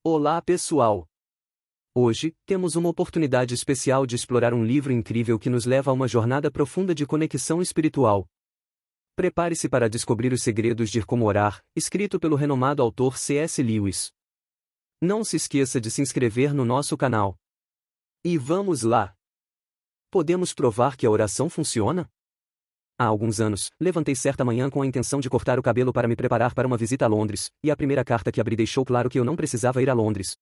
Olá pessoal! Hoje, temos uma oportunidade especial de explorar um livro incrível que nos leva a uma jornada profunda de conexão espiritual. Prepare-se para descobrir os segredos de Como Orar, escrito pelo renomado autor C.S. Lewis. Não se esqueça de se inscrever no nosso canal. E vamos lá! Podemos provar que a oração funciona? Há alguns anos, levantei certa manhã com a intenção de cortar o cabelo para me preparar para uma visita a Londres, e a primeira carta que abri deixou claro que eu não precisava ir a Londres.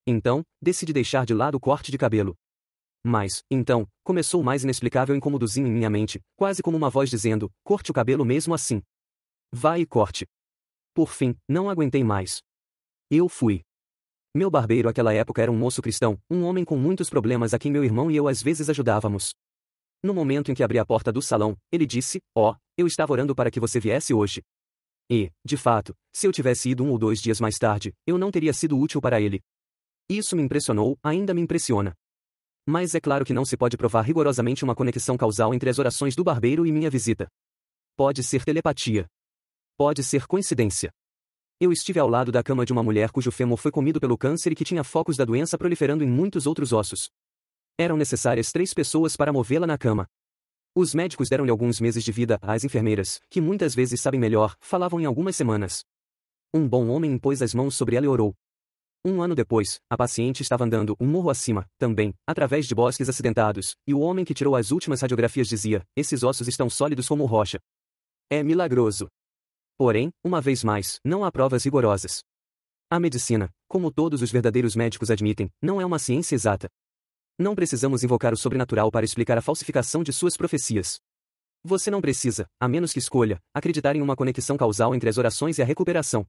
Então, decidi deixar de lado o corte de cabelo. Mas, então, começou o mais inexplicável incômodozinho em minha mente, quase como uma voz dizendo, corte o cabelo mesmo assim. Vá e corte. Por fim, não aguentei mais. Eu fui. Meu barbeiro àquela época era um moço cristão, um homem com muitos problemas a quem meu irmão e eu às vezes ajudávamos. No momento em que abri a porta do salão, ele disse, eu estava orando para que você viesse hoje. E, de fato, se eu tivesse ido 1 ou 2 dias mais tarde, eu não teria sido útil para ele. Isso me impressionou, ainda me impressiona. Mas é claro que não se pode provar rigorosamente uma conexão causal entre as orações do barbeiro e minha visita. Pode ser telepatia. Pode ser coincidência. Eu estive ao lado da cama de uma mulher cujo fêmur foi comido pelo câncer e que tinha focos da doença proliferando em muitos outros ossos. Eram necessárias 3 pessoas para movê-la na cama. Os médicos deram-lhe alguns meses de vida, as enfermeiras, que muitas vezes sabem melhor, falavam em algumas semanas. Um bom homem impôs as mãos sobre ela e orou. 1 ano depois, a paciente estava andando um morro acima, também, através de bosques acidentados, e o homem que tirou as últimas radiografias dizia, esses ossos estão sólidos como rocha. É milagroso. Porém, uma vez mais, não há provas rigorosas. A medicina, como todos os verdadeiros médicos admitem, não é uma ciência exata. Não precisamos invocar o sobrenatural para explicar a falsificação de suas profecias. Você não precisa, a menos que escolha, acreditar em uma conexão causal entre as orações e a recuperação.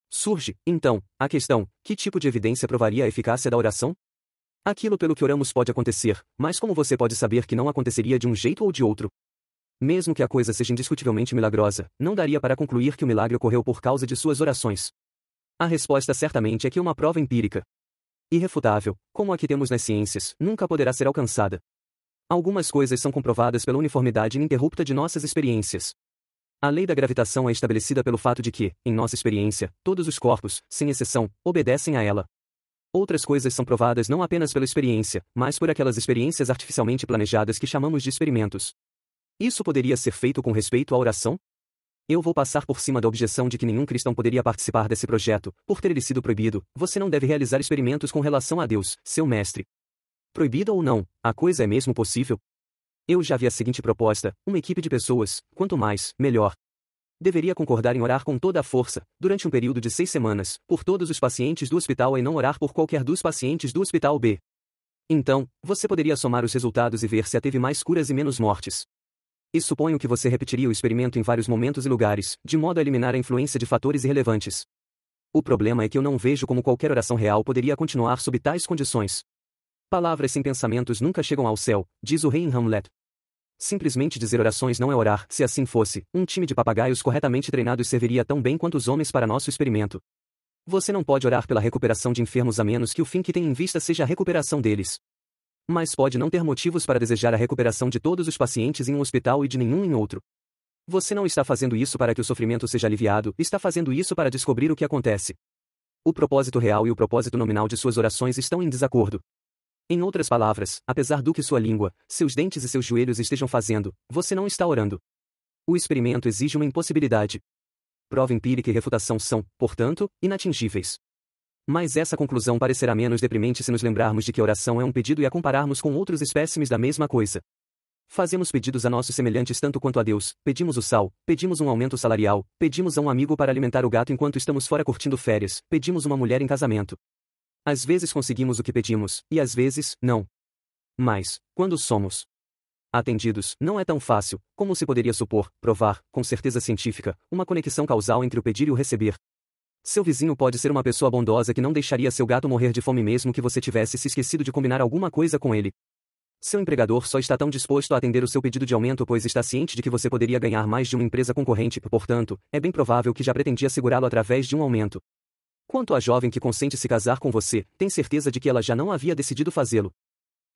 Surge, então, a questão, que tipo de evidência provaria a eficácia da oração? Aquilo pelo que oramos pode acontecer, mas como você pode saber que não aconteceria de um jeito ou de outro? Mesmo que a coisa seja indiscutivelmente milagrosa, não daria para concluir que o milagre ocorreu por causa de suas orações. A resposta certamente é que uma prova empírica, irrefutável, como a que temos nas ciências, nunca poderá ser alcançada. Algumas coisas são comprovadas pela uniformidade ininterrupta de nossas experiências. A lei da gravitação é estabelecida pelo fato de que, em nossa experiência, todos os corpos, sem exceção, obedecem a ela. Outras coisas são provadas não apenas pela experiência, mas por aquelas experiências artificialmente planejadas que chamamos de experimentos. Isso poderia ser feito com respeito à oração? Eu vou passar por cima da objeção de que nenhum cristão poderia participar desse projeto, por ter ele sido proibido, você não deve realizar experimentos com relação a Deus, seu mestre. Proibido ou não, a coisa é mesmo possível? Eu já vi a seguinte proposta, uma equipe de pessoas, quanto mais, melhor. Deveria concordar em orar com toda a força, durante um período de 6 semanas, por todos os pacientes do hospital A e não orar por qualquer dos pacientes do hospital B. Então, você poderia somar os resultados e ver se teve mais curas e menos mortes. E suponho que você repetiria o experimento em vários momentos e lugares, de modo a eliminar a influência de fatores irrelevantes. O problema é que eu não vejo como qualquer oração real poderia continuar sob tais condições. Palavras sem pensamentos nunca chegam ao céu, diz o rei em Hamlet. Simplesmente dizer orações não é orar, se assim fosse, um time de papagaios corretamente treinados serviria tão bem quanto os homens para nosso experimento. Você não pode orar pela recuperação de enfermos a menos que o fim que tem em vista seja a recuperação deles. Mas pode não ter motivos para desejar a recuperação de todos os pacientes em um hospital e de nenhum em outro. Você não está fazendo isso para que o sofrimento seja aliviado, está fazendo isso para descobrir o que acontece. O propósito real e o propósito nominal de suas orações estão em desacordo. Em outras palavras, apesar do que sua língua, seus dentes e seus joelhos estejam fazendo, você não está orando. O experimento exige uma impossibilidade. Prova empírica e refutação são, portanto, inatingíveis. Mas essa conclusão parecerá menos deprimente se nos lembrarmos de que a oração é um pedido e a compararmos com outros espécimes da mesma coisa. Fazemos pedidos a nossos semelhantes tanto quanto a Deus, pedimos o sal, pedimos um aumento salarial, pedimos a um amigo para alimentar o gato enquanto estamos fora curtindo férias, pedimos uma mulher em casamento. Às vezes conseguimos o que pedimos, e às vezes, não. Mas, quando somos atendidos, não é tão fácil, como se poderia supor, provar, com certeza científica, uma conexão causal entre o pedir e o receber. Seu vizinho pode ser uma pessoa bondosa que não deixaria seu gato morrer de fome mesmo que você tivesse se esquecido de combinar alguma coisa com ele. Seu empregador só está tão disposto a atender o seu pedido de aumento pois está ciente de que você poderia ganhar mais de uma empresa concorrente, portanto, é bem provável que já pretendia segurá-lo através de um aumento. Quanto à jovem que consente se casar com você, tem certeza de que ela já não havia decidido fazê-lo.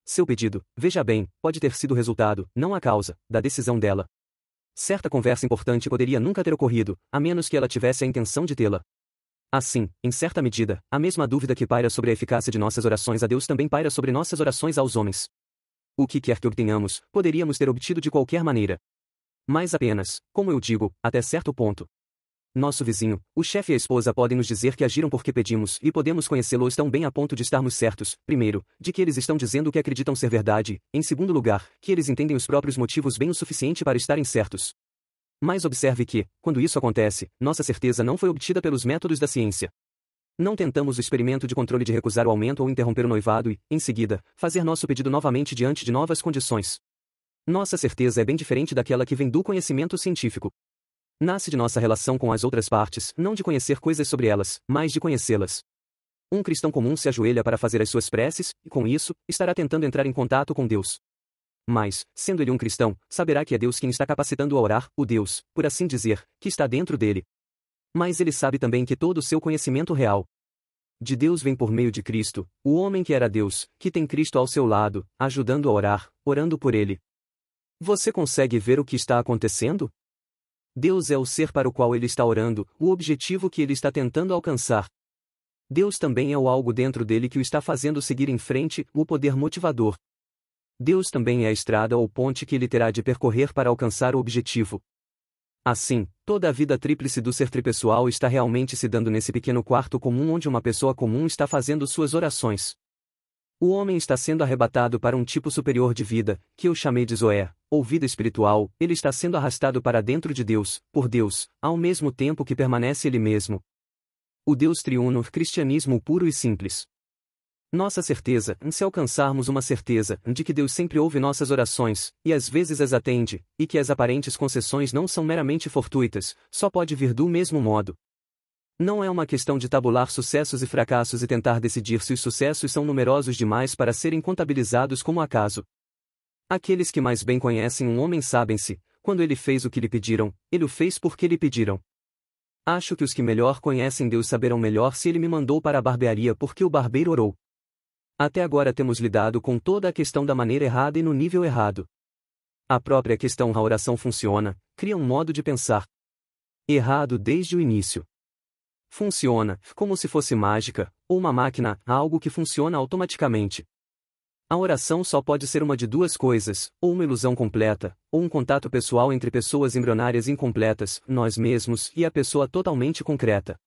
Seu pedido, veja bem, pode ter sido o resultado, não a causa, da decisão dela. Certa conversa importante poderia nunca ter ocorrido, a menos que ela tivesse a intenção de tê-la. Assim, em certa medida, a mesma dúvida que paira sobre a eficácia de nossas orações a Deus também paira sobre nossas orações aos homens. O que quer que obtenhamos, poderíamos ter obtido de qualquer maneira. Mas apenas, como eu digo, até certo ponto. Nosso vizinho, o chefe e a esposa podem nos dizer que agiram porque pedimos e podemos conhecê-los tão bem a ponto de estarmos certos, primeiro, de que eles estão dizendo o que acreditam ser verdade, em segundo lugar, que eles entendem os próprios motivos bem o suficiente para estarem certos. Mas observe que, quando isso acontece, nossa certeza não foi obtida pelos métodos da ciência. Não tentamos o experimento de controle de recusar o aumento ou interromper o noivado e, em seguida, fazer nosso pedido novamente diante de novas condições. Nossa certeza é bem diferente daquela que vem do conhecimento científico. Nasce de nossa relação com as outras partes, não de conhecer coisas sobre elas, mas de conhecê-las. Um cristão comum se ajoelha para fazer as suas preces, e com isso, estará tentando entrar em contato com Deus. Mas, sendo ele um cristão, saberá que é Deus quem está capacitando a orar, o Deus, por assim dizer, que está dentro dele. Mas ele sabe também que todo o seu conhecimento real de Deus vem por meio de Cristo, o homem que era Deus, que tem Cristo ao seu lado, ajudando a orar, orando por ele. Você consegue ver o que está acontecendo? Deus é o ser para o qual ele está orando, o objetivo que ele está tentando alcançar. Deus também é o algo dentro dele que o está fazendo seguir em frente, o poder motivador. Deus também é a estrada ou ponte que ele terá de percorrer para alcançar o objetivo. Assim, toda a vida tríplice do ser tripessoal está realmente se dando nesse pequeno quarto comum onde uma pessoa comum está fazendo suas orações. O homem está sendo arrebatado para um tipo superior de vida, que eu chamei de Zoé, ou vida espiritual, ele está sendo arrastado para dentro de Deus, por Deus, ao mesmo tempo que permanece ele mesmo. O Deus triuno, cristianismo puro e simples. Nossa certeza, se alcançarmos uma certeza de que Deus sempre ouve nossas orações, e às vezes as atende, e que as aparentes concessões não são meramente fortuitas, só pode vir do mesmo modo. Não é uma questão de tabular sucessos e fracassos e tentar decidir se os sucessos são numerosos demais para serem contabilizados como acaso. Aqueles que mais bem conhecem um homem sabem-se, quando ele fez o que lhe pediram, ele o fez porque lhe pediram. Acho que os que melhor conhecem Deus saberão melhor se ele me mandou para a barbearia porque o barbeiro orou. Até agora temos lidado com toda a questão da maneira errada e no nível errado. A própria questão a oração funciona, cria um modo de pensar errado desde o início. Funciona, como se fosse mágica, ou uma máquina, algo que funciona automaticamente. A oração só pode ser uma de duas coisas, ou uma ilusão completa, ou um contato pessoal entre pessoas embrionárias incompletas, nós mesmos, e a pessoa totalmente concreta.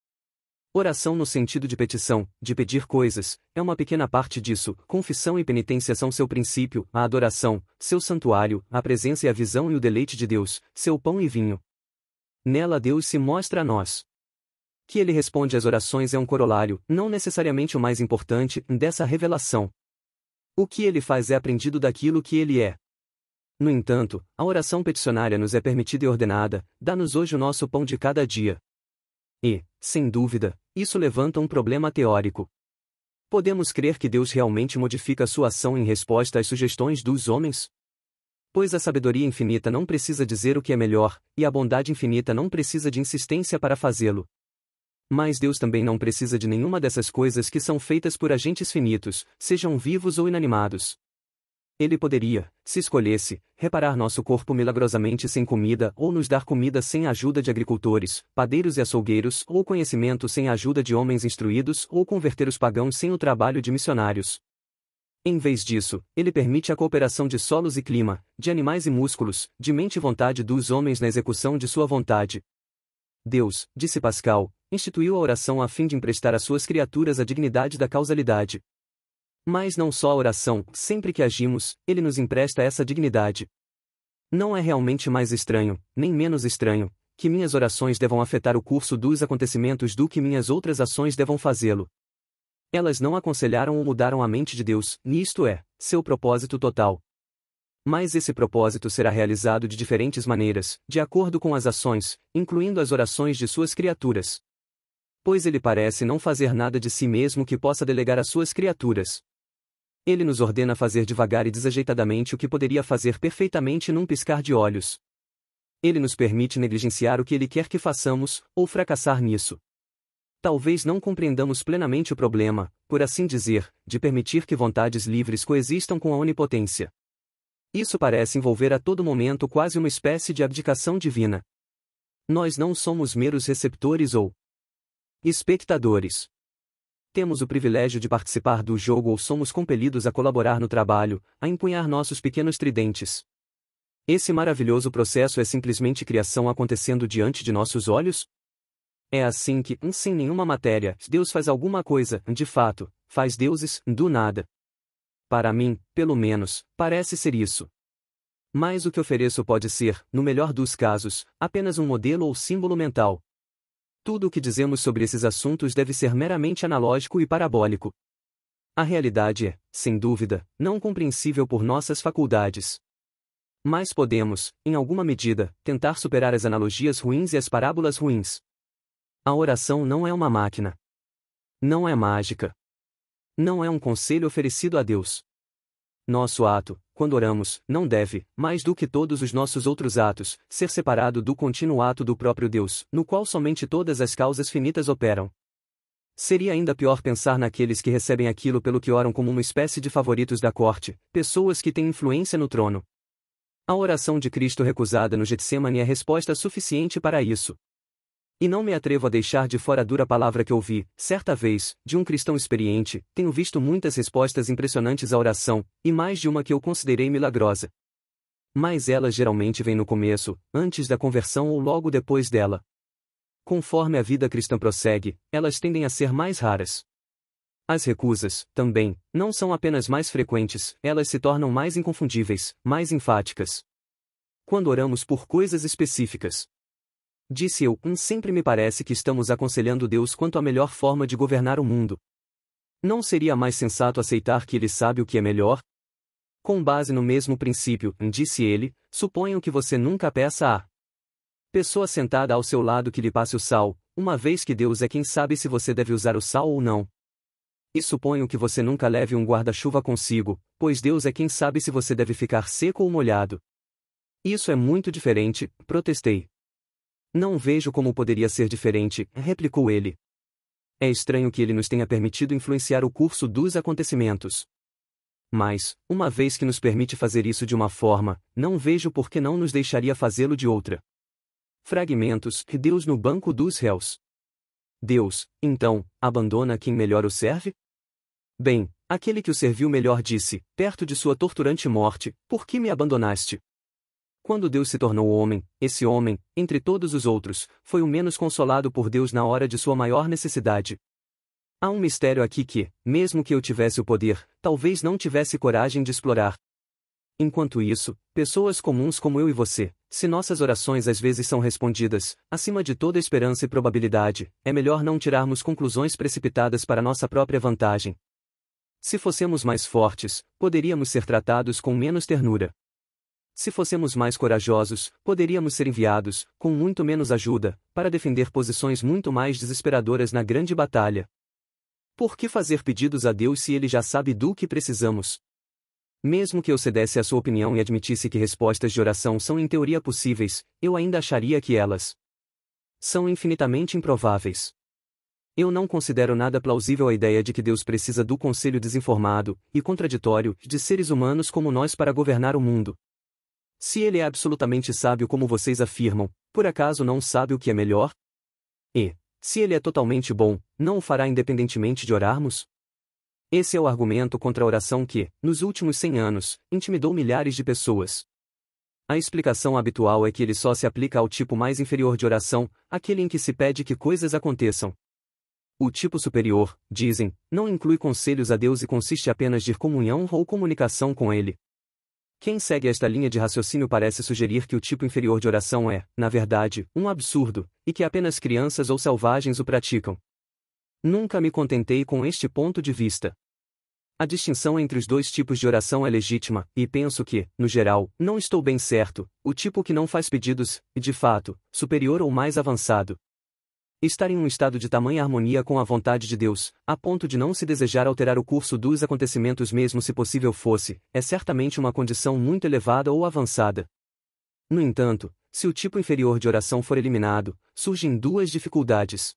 Oração no sentido de petição, de pedir coisas, é uma pequena parte disso. Confissão e penitência são seu princípio, a adoração, seu santuário, a presença e a visão e o deleite de Deus, seu pão e vinho. Nela Deus se mostra a nós. Que ele responde às orações é um corolário, não necessariamente o mais importante, dessa revelação. O que ele faz é aprendido daquilo que ele é. No entanto, a oração peticionária nos é permitida e ordenada, dá-nos hoje o nosso pão de cada dia. E, sem dúvida, isso levanta um problema teórico. Podemos crer que Deus realmente modifica sua ação em resposta às sugestões dos homens? Pois a sabedoria infinita não precisa dizer o que é melhor, e a bondade infinita não precisa de insistência para fazê-lo. Mas Deus também não precisa de nenhuma dessas coisas que são feitas por agentes finitos, sejam vivos ou inanimados. Ele poderia, se escolhesse, reparar nosso corpo milagrosamente sem comida ou nos dar comida sem a ajuda de agricultores, padeiros e açougueiros ou conhecimento sem a ajuda de homens instruídos ou converter os pagãos sem o trabalho de missionários. Em vez disso, ele permite a cooperação de solos e clima, de animais e músculos, de mente e vontade dos homens na execução de sua vontade. Deus, disse Pascal, instituiu a oração a fim de emprestar às suas criaturas a dignidade da causalidade. Mas não só a oração, sempre que agimos, ele nos empresta essa dignidade. Não é realmente mais estranho, nem menos estranho, que minhas orações devam afetar o curso dos acontecimentos do que minhas outras ações devam fazê-lo. Elas não aconselharam ou mudaram a mente de Deus, nisto é, seu propósito total. Mas esse propósito será realizado de diferentes maneiras, de acordo com as ações, incluindo as orações de suas criaturas. Pois ele parece não fazer nada de si mesmo que possa delegar às suas criaturas. Ele nos ordena fazer devagar e desajeitadamente o que poderia fazer perfeitamente num piscar de olhos. Ele nos permite negligenciar o que ele quer que façamos, ou fracassar nisso. Talvez não compreendamos plenamente o problema, por assim dizer, de permitir que vontades livres coexistam com a onipotência. Isso parece envolver a todo momento quase uma espécie de abdicação divina. Nós não somos meros receptores ou Espectadores. Temos o privilégio de participar do jogo ou somos compelidos a colaborar no trabalho, a empunhar nossos pequenos tridentes. Esse maravilhoso processo é simplesmente criação acontecendo diante de nossos olhos? É assim que, sem nenhuma matéria, Deus faz alguma coisa, de fato, faz deuses, do nada. Para mim, pelo menos, parece ser isso. Mas o que ofereço pode ser, no melhor dos casos, apenas um modelo ou símbolo mental. Tudo o que dizemos sobre esses assuntos deve ser meramente analógico e parabólico. A realidade é, sem dúvida, não compreensível por nossas faculdades. Mas podemos, em alguma medida, tentar superar as analogias ruins e as parábolas ruins. A oração não é uma máquina. Não é mágica. Não é um conselho oferecido a Deus. Nosso ato, quando oramos, não deve, mais do que todos os nossos outros atos, ser separado do contínuo ato do próprio Deus, no qual somente todas as causas finitas operam. Seria ainda pior pensar naqueles que recebem aquilo pelo que oram como uma espécie de favoritos da corte, pessoas que têm influência no trono. A oração de Cristo recusada no Getsêmani é resposta suficiente para isso. E não me atrevo a deixar de fora a dura palavra que ouvi, certa vez, de um cristão experiente. Tenho visto muitas respostas impressionantes à oração, e mais de uma que eu considerei milagrosa. Mas elas geralmente vêm no começo, antes da conversão ou logo depois dela. Conforme a vida cristã prossegue, elas tendem a ser mais raras. As recusas, também, não são apenas mais frequentes, elas se tornam mais inconfundíveis, mais enfáticas. Quando oramos por coisas específicas, disse eu, sempre me parece que estamos aconselhando Deus quanto à melhor forma de governar o mundo. Não seria mais sensato aceitar que Ele sabe o que é melhor? Com base no mesmo princípio, disse ele, suponho que você nunca peça a pessoa sentada ao seu lado que lhe passe o sal, uma vez que Deus é quem sabe se você deve usar o sal ou não. E suponho que você nunca leve um guarda-chuva consigo, pois Deus é quem sabe se você deve ficar seco ou molhado. Isso é muito diferente, protestei. Não vejo como poderia ser diferente, replicou ele. É estranho que ele nos tenha permitido influenciar o curso dos acontecimentos. Mas, uma vez que nos permite fazer isso de uma forma, não vejo por que não nos deixaria fazê-lo de outra. Fragmentos, Deus no banco dos réus. Deus, então, abandona quem melhor o serve? Bem, aquele que o serviu melhor disse, perto de sua torturante morte, por que me abandonaste? Quando Deus se tornou homem, esse homem, entre todos os outros, foi o menos consolado por Deus na hora de sua maior necessidade. Há um mistério aqui que, mesmo que eu tivesse o poder, talvez não tivesse coragem de explorar. Enquanto isso, pessoas comuns como eu e você, se nossas orações às vezes são respondidas, acima de toda esperança e probabilidade, é melhor não tirarmos conclusões precipitadas para nossa própria vantagem. Se fossemos mais fortes, poderíamos ser tratados com menos ternura. Se fossemos mais corajosos, poderíamos ser enviados, com muito menos ajuda, para defender posições muito mais desesperadoras na grande batalha. Por que fazer pedidos a Deus se Ele já sabe do que precisamos? Mesmo que eu cedesse à sua opinião e admitisse que respostas de oração são em teoria possíveis, eu ainda acharia que elas são infinitamente improváveis. Eu não considero nada plausível a ideia de que Deus precisa do conselho desinformado e contraditório de seres humanos como nós para governar o mundo. Se Ele é absolutamente sábio como vocês afirmam, por acaso não sabe o que é melhor? E, se Ele é totalmente bom, não o fará independentemente de orarmos? Esse é o argumento contra a oração que, nos últimos 100 anos, intimidou milhares de pessoas. A explicação habitual é que ele só se aplica ao tipo mais inferior de oração, aquele em que se pede que coisas aconteçam. O tipo superior, dizem, não inclui conselhos a Deus e consiste apenas de comunhão ou comunicação com Ele. Quem segue esta linha de raciocínio parece sugerir que o tipo inferior de oração é, na verdade, um absurdo, e que apenas crianças ou selvagens o praticam. Nunca me contentei com este ponto de vista. A distinção entre os dois tipos de oração é legítima, e penso que, no geral, não estou bem certo, o tipo que não faz pedidos, e de fato, superior ou mais avançado. Estar em um estado de tamanha harmonia com a vontade de Deus, a ponto de não se desejar alterar o curso dos acontecimentos mesmo se possível fosse, é certamente uma condição muito elevada ou avançada. No entanto, se o tipo inferior de oração for eliminado, surgem duas dificuldades.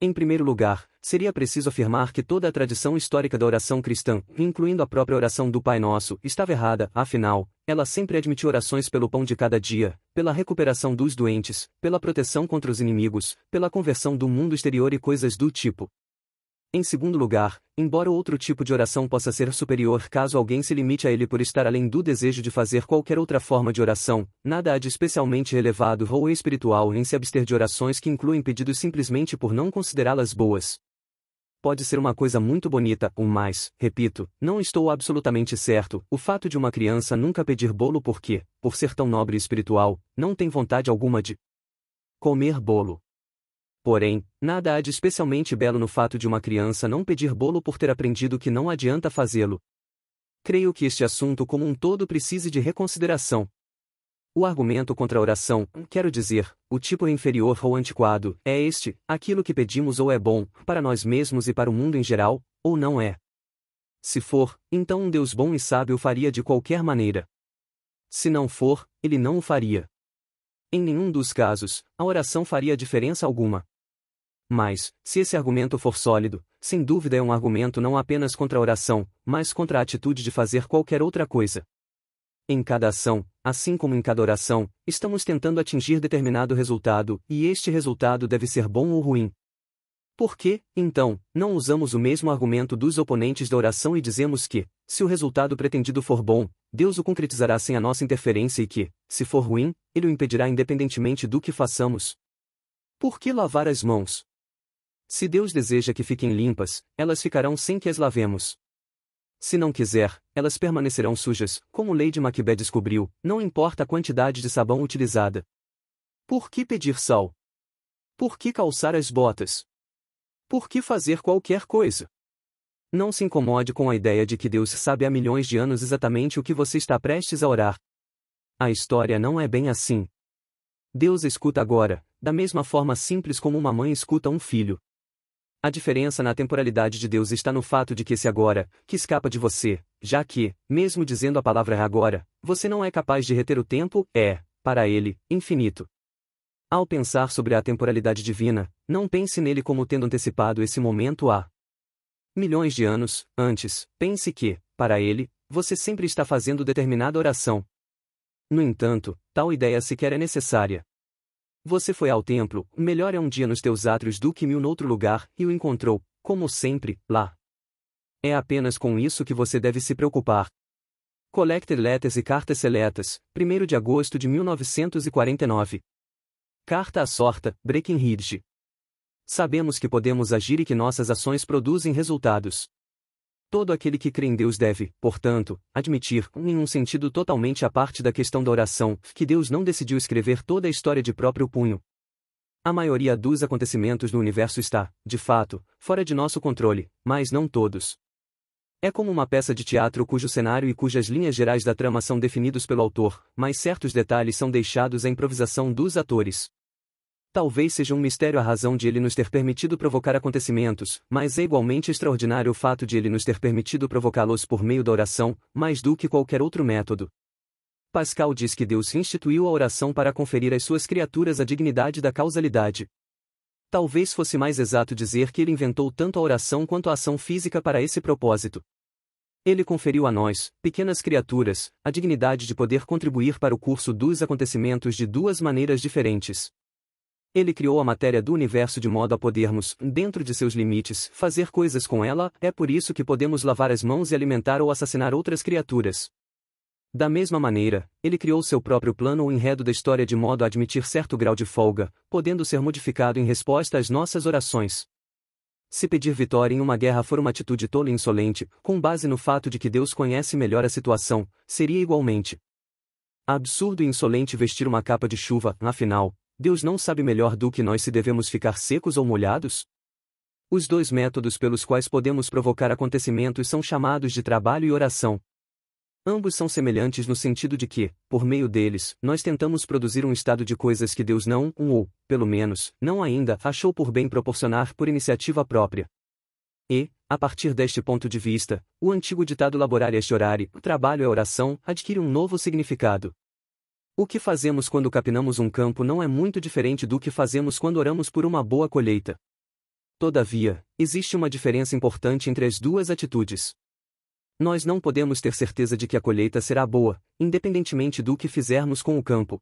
Em primeiro lugar, seria preciso afirmar que toda a tradição histórica da oração cristã, incluindo a própria oração do Pai Nosso, estava errada, afinal, ela sempre admitiu orações pelo pão de cada dia, pela recuperação dos doentes, pela proteção contra os inimigos, pela conversão do mundo exterior e coisas do tipo. Em segundo lugar, embora outro tipo de oração possa ser superior caso alguém se limite a ele por estar além do desejo de fazer qualquer outra forma de oração, nada há de especialmente elevado ou espiritual em se abster de orações que incluem pedidos simplesmente por não considerá-las boas. Pode ser uma coisa muito bonita, mas, repito, não estou absolutamente certo, o fato de uma criança nunca pedir bolo porque, por ser tão nobre e espiritual, não tem vontade alguma de comer bolo. Porém, nada há de especialmente belo no fato de uma criança não pedir bolo por ter aprendido que não adianta fazê-lo. Creio que este assunto como um todo precise de reconsideração. O argumento contra a oração, quero dizer, o tipo inferior ou antiquado, é este: aquilo que pedimos ou é bom, para nós mesmos e para o mundo em geral, ou não é. Se for, então um Deus bom e sábio o faria de qualquer maneira. Se não for, ele não o faria. Em nenhum dos casos, a oração faria diferença alguma. Mas, se esse argumento for sólido, sem dúvida é um argumento não apenas contra a oração, mas contra a atitude de fazer qualquer outra coisa. Em cada ação, assim como em cada oração, estamos tentando atingir determinado resultado, e este resultado deve ser bom ou ruim. Por que, então, não usamos o mesmo argumento dos oponentes da oração e dizemos que, se o resultado pretendido for bom, Deus o concretizará sem a nossa interferência e que, se for ruim, Ele o impedirá independentemente do que façamos? Por que lavar as mãos? Se Deus deseja que fiquem limpas, elas ficarão sem que as lavemos. Se não quiser, elas permanecerão sujas, como Lady Macbeth descobriu, não importa a quantidade de sabão utilizada. Por que pedir sal? Por que calçar as botas? Por que fazer qualquer coisa? Não se incomode com a ideia de que Deus sabe há milhões de anos exatamente o que você está prestes a orar. A história não é bem assim. Deus escuta agora, da mesma forma simples como uma mãe escuta um filho. A diferença na temporalidade de Deus está no fato de que esse agora, que escapa de você, já que, mesmo dizendo a palavra agora, você não é capaz de reter o tempo, é, para Ele, infinito. Ao pensar sobre a temporalidade divina, não pense nele como tendo antecipado esse momento há milhões de anos antes. Pense que, para Ele, você sempre está fazendo determinada oração. No entanto, tal ideia sequer é necessária. Você foi ao templo, melhor é um dia nos teus átrios do que 1000 noutro lugar, e o encontrou, como sempre, lá. É apenas com isso que você deve se preocupar. Collected Letters e Cartas Seletas, 1º de agosto de 1949. Carta à Sorta, Breckinridge. Sabemos que podemos agir e que nossas ações produzem resultados. Todo aquele que crê em Deus deve, portanto, admitir, em um sentido totalmente à parte da questão da oração, que Deus não decidiu escrever toda a história de próprio punho. A maioria dos acontecimentos no universo está, de fato, fora de nosso controle, mas não todos. É como uma peça de teatro cujo cenário e cujas linhas gerais da trama são definidos pelo autor, mas certos detalhes são deixados à improvisação dos atores. Talvez seja um mistério a razão de ele nos ter permitido provocar acontecimentos, mas é igualmente extraordinário o fato de ele nos ter permitido provocá-los por meio da oração, mais do que qualquer outro método. Pascal diz que Deus instituiu a oração para conferir às suas criaturas a dignidade da causalidade. Talvez fosse mais exato dizer que ele inventou tanto a oração quanto a ação física para esse propósito. Ele conferiu a nós, pequenas criaturas, a dignidade de poder contribuir para o curso dos acontecimentos de duas maneiras diferentes. Ele criou a matéria do universo de modo a podermos, dentro de seus limites, fazer coisas com ela, é por isso que podemos lavar as mãos e alimentar ou assassinar outras criaturas. Da mesma maneira, ele criou seu próprio plano ou enredo da história de modo a admitir certo grau de folga, podendo ser modificado em resposta às nossas orações. Se pedir vitória em uma guerra for uma atitude tola e insolente, com base no fato de que Deus conhece melhor a situação, seria igualmente absurdo e insolente vestir uma capa de chuva, afinal, Deus não sabe melhor do que nós se devemos ficar secos ou molhados? Os dois métodos pelos quais podemos provocar acontecimentos são chamados de trabalho e oração. Ambos são semelhantes no sentido de que, por meio deles, nós tentamos produzir um estado de coisas que Deus não, ou, pelo menos, não ainda, achou por bem proporcionar por iniciativa própria. E, a partir deste ponto de vista, o antigo ditado laborare est orare, o trabalho é oração, adquire um novo significado. O que fazemos quando capinamos um campo não é muito diferente do que fazemos quando oramos por uma boa colheita. Todavia, existe uma diferença importante entre as duas atitudes. Nós não podemos ter certeza de que a colheita será boa, independentemente do que fizermos com o campo.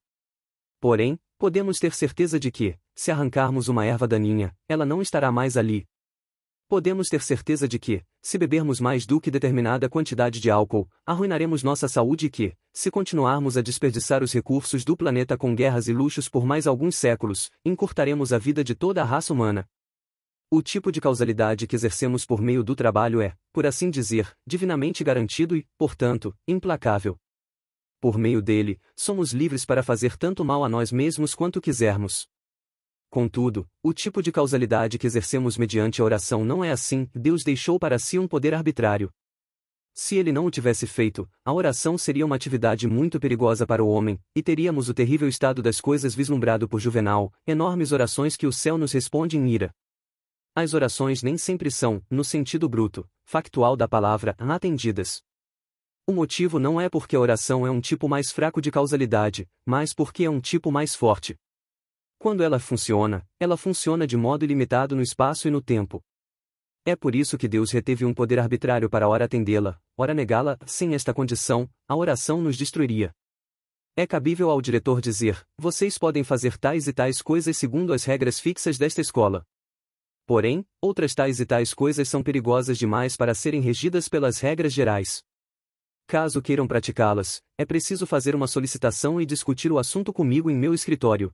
Porém, podemos ter certeza de que, se arrancarmos uma erva daninha, ela não estará mais ali. Podemos ter certeza de que, se bebermos mais do que determinada quantidade de álcool, arruinaremos nossa saúde e que, se continuarmos a desperdiçar os recursos do planeta com guerras e luxos por mais alguns séculos, encurtaremos a vida de toda a raça humana. O tipo de causalidade que exercemos por meio do trabalho é, por assim dizer, divinamente garantido e, portanto, implacável. Por meio dele, somos livres para fazer tanto mal a nós mesmos quanto quisermos. Contudo, o tipo de causalidade que exercemos mediante a oração não é assim. Deus deixou para si um poder arbitrário. Se ele não o tivesse feito, a oração seria uma atividade muito perigosa para o homem, e teríamos o terrível estado das coisas vislumbrado por Juvenal, enormes orações que o céu nos responde em ira. As orações nem sempre são, no sentido bruto, factual da palavra, atendidas. O motivo não é porque a oração é um tipo mais fraco de causalidade, mas porque é um tipo mais forte. Quando ela funciona de modo ilimitado no espaço e no tempo. É por isso que Deus reteve um poder arbitrário para ora atendê-la, ora negá-la. Sem esta condição, a oração nos destruiria. É cabível ao diretor dizer: vocês podem fazer tais e tais coisas segundo as regras fixas desta escola. Porém, outras tais e tais coisas são perigosas demais para serem regidas pelas regras gerais. Caso queiram praticá-las, é preciso fazer uma solicitação e discutir o assunto comigo em meu escritório.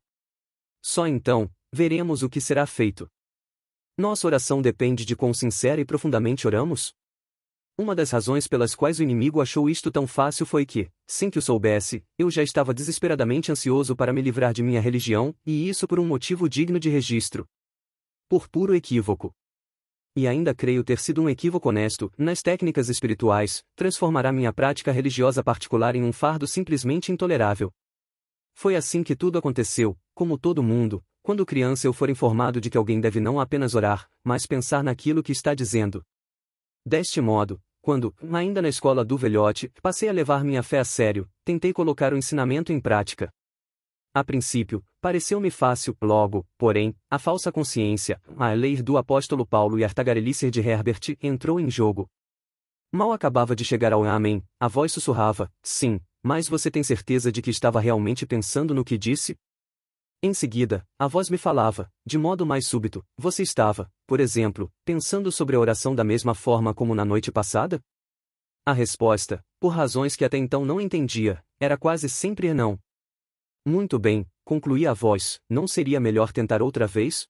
Só então, veremos o que será feito. Nossa oração depende de quão sincera e profundamente oramos? Uma das razões pelas quais o inimigo achou isto tão fácil foi que, sem que o soubesse, eu já estava desesperadamente ansioso para me livrar de minha religião, e isso por um motivo digno de registro. Por puro equívoco. E ainda creio ter sido um equívoco honesto. Nas técnicas espirituais, transformará minha prática religiosa particular em um fardo simplesmente intolerável. Foi assim que tudo aconteceu, como todo mundo, quando criança eu for informado de que alguém deve não apenas orar, mas pensar naquilo que está dizendo. Deste modo, quando, ainda na escola do velhote, passei a levar minha fé a sério, tentei colocar o ensinamento em prática. A princípio, pareceu-me fácil, logo, porém, a falsa consciência, a lei do apóstolo Paulo e a tagarelice de Herbert, entrou em jogo. Mal acabava de chegar ao amém, a voz sussurrava: sim, mas você tem certeza de que estava realmente pensando no que disse? Em seguida, a voz me falava, de modo mais súbito: você estava, por exemplo, pensando sobre a oração da mesma forma como na noite passada? A resposta, por razões que até então não entendia, era quase sempre não. Muito bem, concluía a voz, não seria melhor tentar outra vez?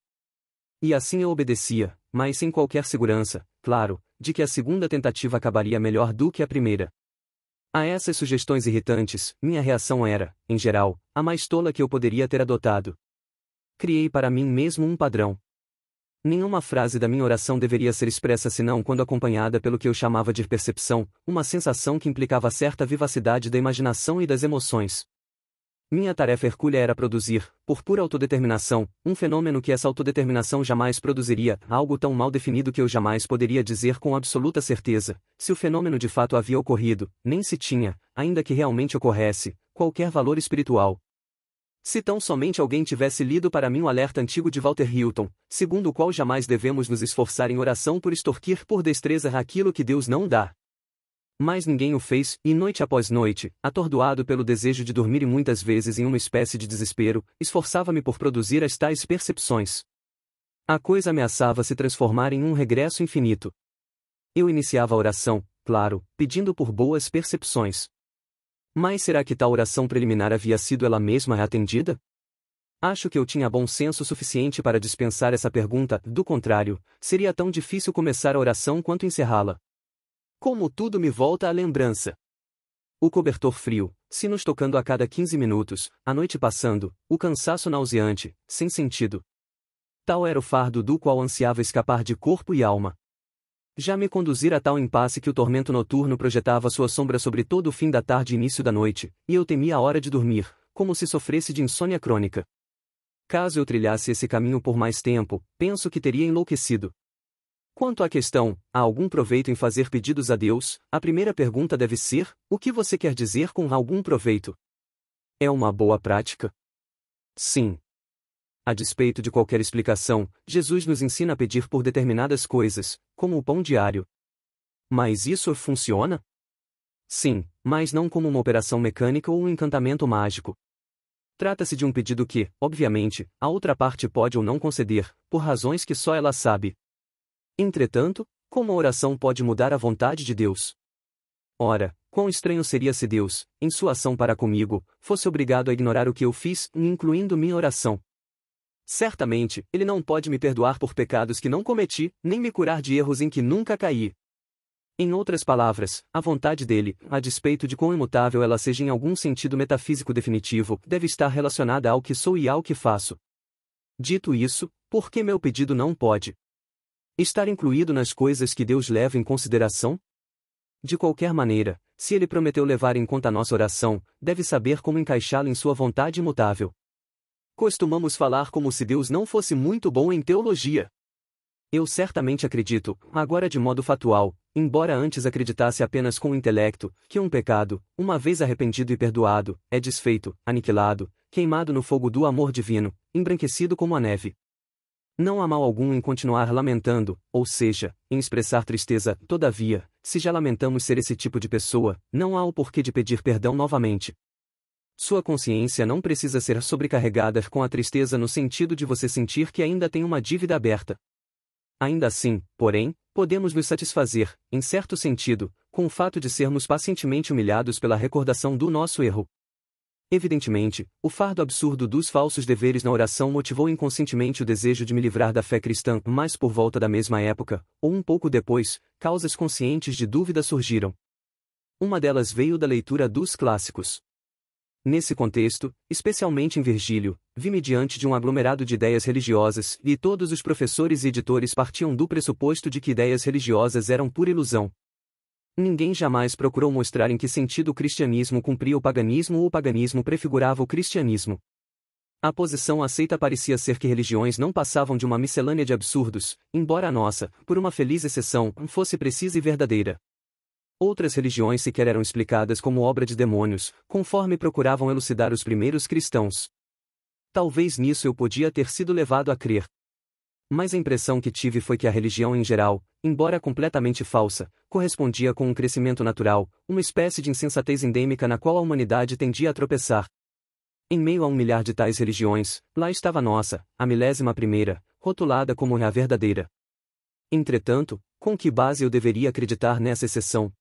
E assim eu obedecia, mas sem qualquer segurança, claro, de que a segunda tentativa acabaria melhor do que a primeira. A essas sugestões irritantes, minha reação era, em geral, a mais tola que eu poderia ter adotado. Criei para mim mesmo um padrão. Nenhuma frase da minha oração deveria ser expressa senão quando acompanhada pelo que eu chamava de percepção, uma sensação que implicava certa vivacidade da imaginação e das emoções. Minha tarefa hercúlea era produzir, por pura autodeterminação, um fenômeno que essa autodeterminação jamais produziria, algo tão mal definido que eu jamais poderia dizer com absoluta certeza, se o fenômeno de fato havia ocorrido, nem se tinha, ainda que realmente ocorresse, qualquer valor espiritual. Se tão somente alguém tivesse lido para mim o alerta antigo de Walter Hilton, segundo o qual jamais devemos nos esforçar em oração por extorquir por destreza aquilo que Deus não dá. Mas ninguém o fez, e noite após noite, atordoado pelo desejo de dormir e muitas vezes em uma espécie de desespero, esforçava-me por produzir as tais percepções. A coisa ameaçava se transformar em um regresso infinito. Eu iniciava a oração, claro, pedindo por boas percepções. Mas será que tal oração preliminar havia sido ela mesma atendida? Acho que eu tinha bom senso suficiente para dispensar essa pergunta, do contrário, seria tão difícil começar a oração quanto encerrá-la. Como tudo me volta à lembrança. O cobertor frio, sinos tocando a cada 15 minutos, a noite passando, o cansaço nauseante, sem sentido. Tal era o fardo do qual ansiava escapar de corpo e alma. Já me conduzira a tal impasse que o tormento noturno projetava sua sombra sobre todo o fim da tarde e início da noite, e eu temia a hora de dormir, como se sofresse de insônia crônica. Caso eu trilhasse esse caminho por mais tempo, penso que teria enlouquecido. Quanto à questão, há algum proveito em fazer pedidos a Deus? A primeira pergunta deve ser: o que você quer dizer com algum proveito? É uma boa prática? Sim. A despeito de qualquer explicação, Jesus nos ensina a pedir por determinadas coisas, como o pão diário. Mas isso funciona? Sim, mas não como uma operação mecânica ou um encantamento mágico. Trata-se de um pedido que, obviamente, a outra parte pode ou não conceder, por razões que só ela sabe. Entretanto, como a oração pode mudar a vontade de Deus? Ora, quão estranho seria se Deus, em sua ação para comigo, fosse obrigado a ignorar o que eu fiz, incluindo minha oração. Certamente, Ele não pode me perdoar por pecados que não cometi, nem me curar de erros em que nunca caí. Em outras palavras, a vontade dele, a despeito de quão imutável ela seja em algum sentido metafísico definitivo, deve estar relacionada ao que sou e ao que faço. Dito isso, por que meu pedido não pode estar incluído nas coisas que Deus leva em consideração? De qualquer maneira, se Ele prometeu levar em conta a nossa oração, deve saber como encaixá-la em sua vontade imutável. Costumamos falar como se Deus não fosse muito bom em teologia. Eu certamente acredito, agora de modo fatual, embora antes acreditasse apenas com o intelecto, que um pecado, uma vez arrependido e perdoado, é desfeito, aniquilado, queimado no fogo do amor divino, embranquecido como a neve. Não há mal algum em continuar lamentando, ou seja, em expressar tristeza, todavia, se já lamentamos ser esse tipo de pessoa, não há o porquê de pedir perdão novamente. Sua consciência não precisa ser sobrecarregada com a tristeza no sentido de você sentir que ainda tem uma dívida aberta. Ainda assim, porém, podemos nos satisfazer, em certo sentido, com o fato de sermos pacientemente humilhados pela recordação do nosso erro. Evidentemente, o fardo absurdo dos falsos deveres na oração motivou inconscientemente o desejo de me livrar da fé cristã, mas por volta da mesma época, ou um pouco depois, causas conscientes de dúvida surgiram. Uma delas veio da leitura dos clássicos. Nesse contexto, especialmente em Virgílio, vi-me diante de um aglomerado de ideias religiosas, e todos os professores e editores partiam do pressuposto de que ideias religiosas eram pura ilusão. Ninguém jamais procurou mostrar em que sentido o cristianismo cumpria o paganismo ou o paganismo prefigurava o cristianismo. A posição aceita parecia ser que religiões não passavam de uma miscelânea de absurdos, embora a nossa, por uma feliz exceção, fosse precisa e verdadeira. Outras religiões sequer eram explicadas como obra de demônios, conforme procuravam elucidar os primeiros cristãos. Talvez nisso eu podia ter sido levado a crer. Mas a impressão que tive foi que a religião em geral, embora completamente falsa, correspondia com um crescimento natural, uma espécie de insensatez endêmica na qual a humanidade tendia a tropeçar. Em meio a 1 milhar de tais religiões, lá estava a nossa, a 11ª, rotulada como a verdadeira. Entretanto, com que base eu deveria acreditar nessa exceção?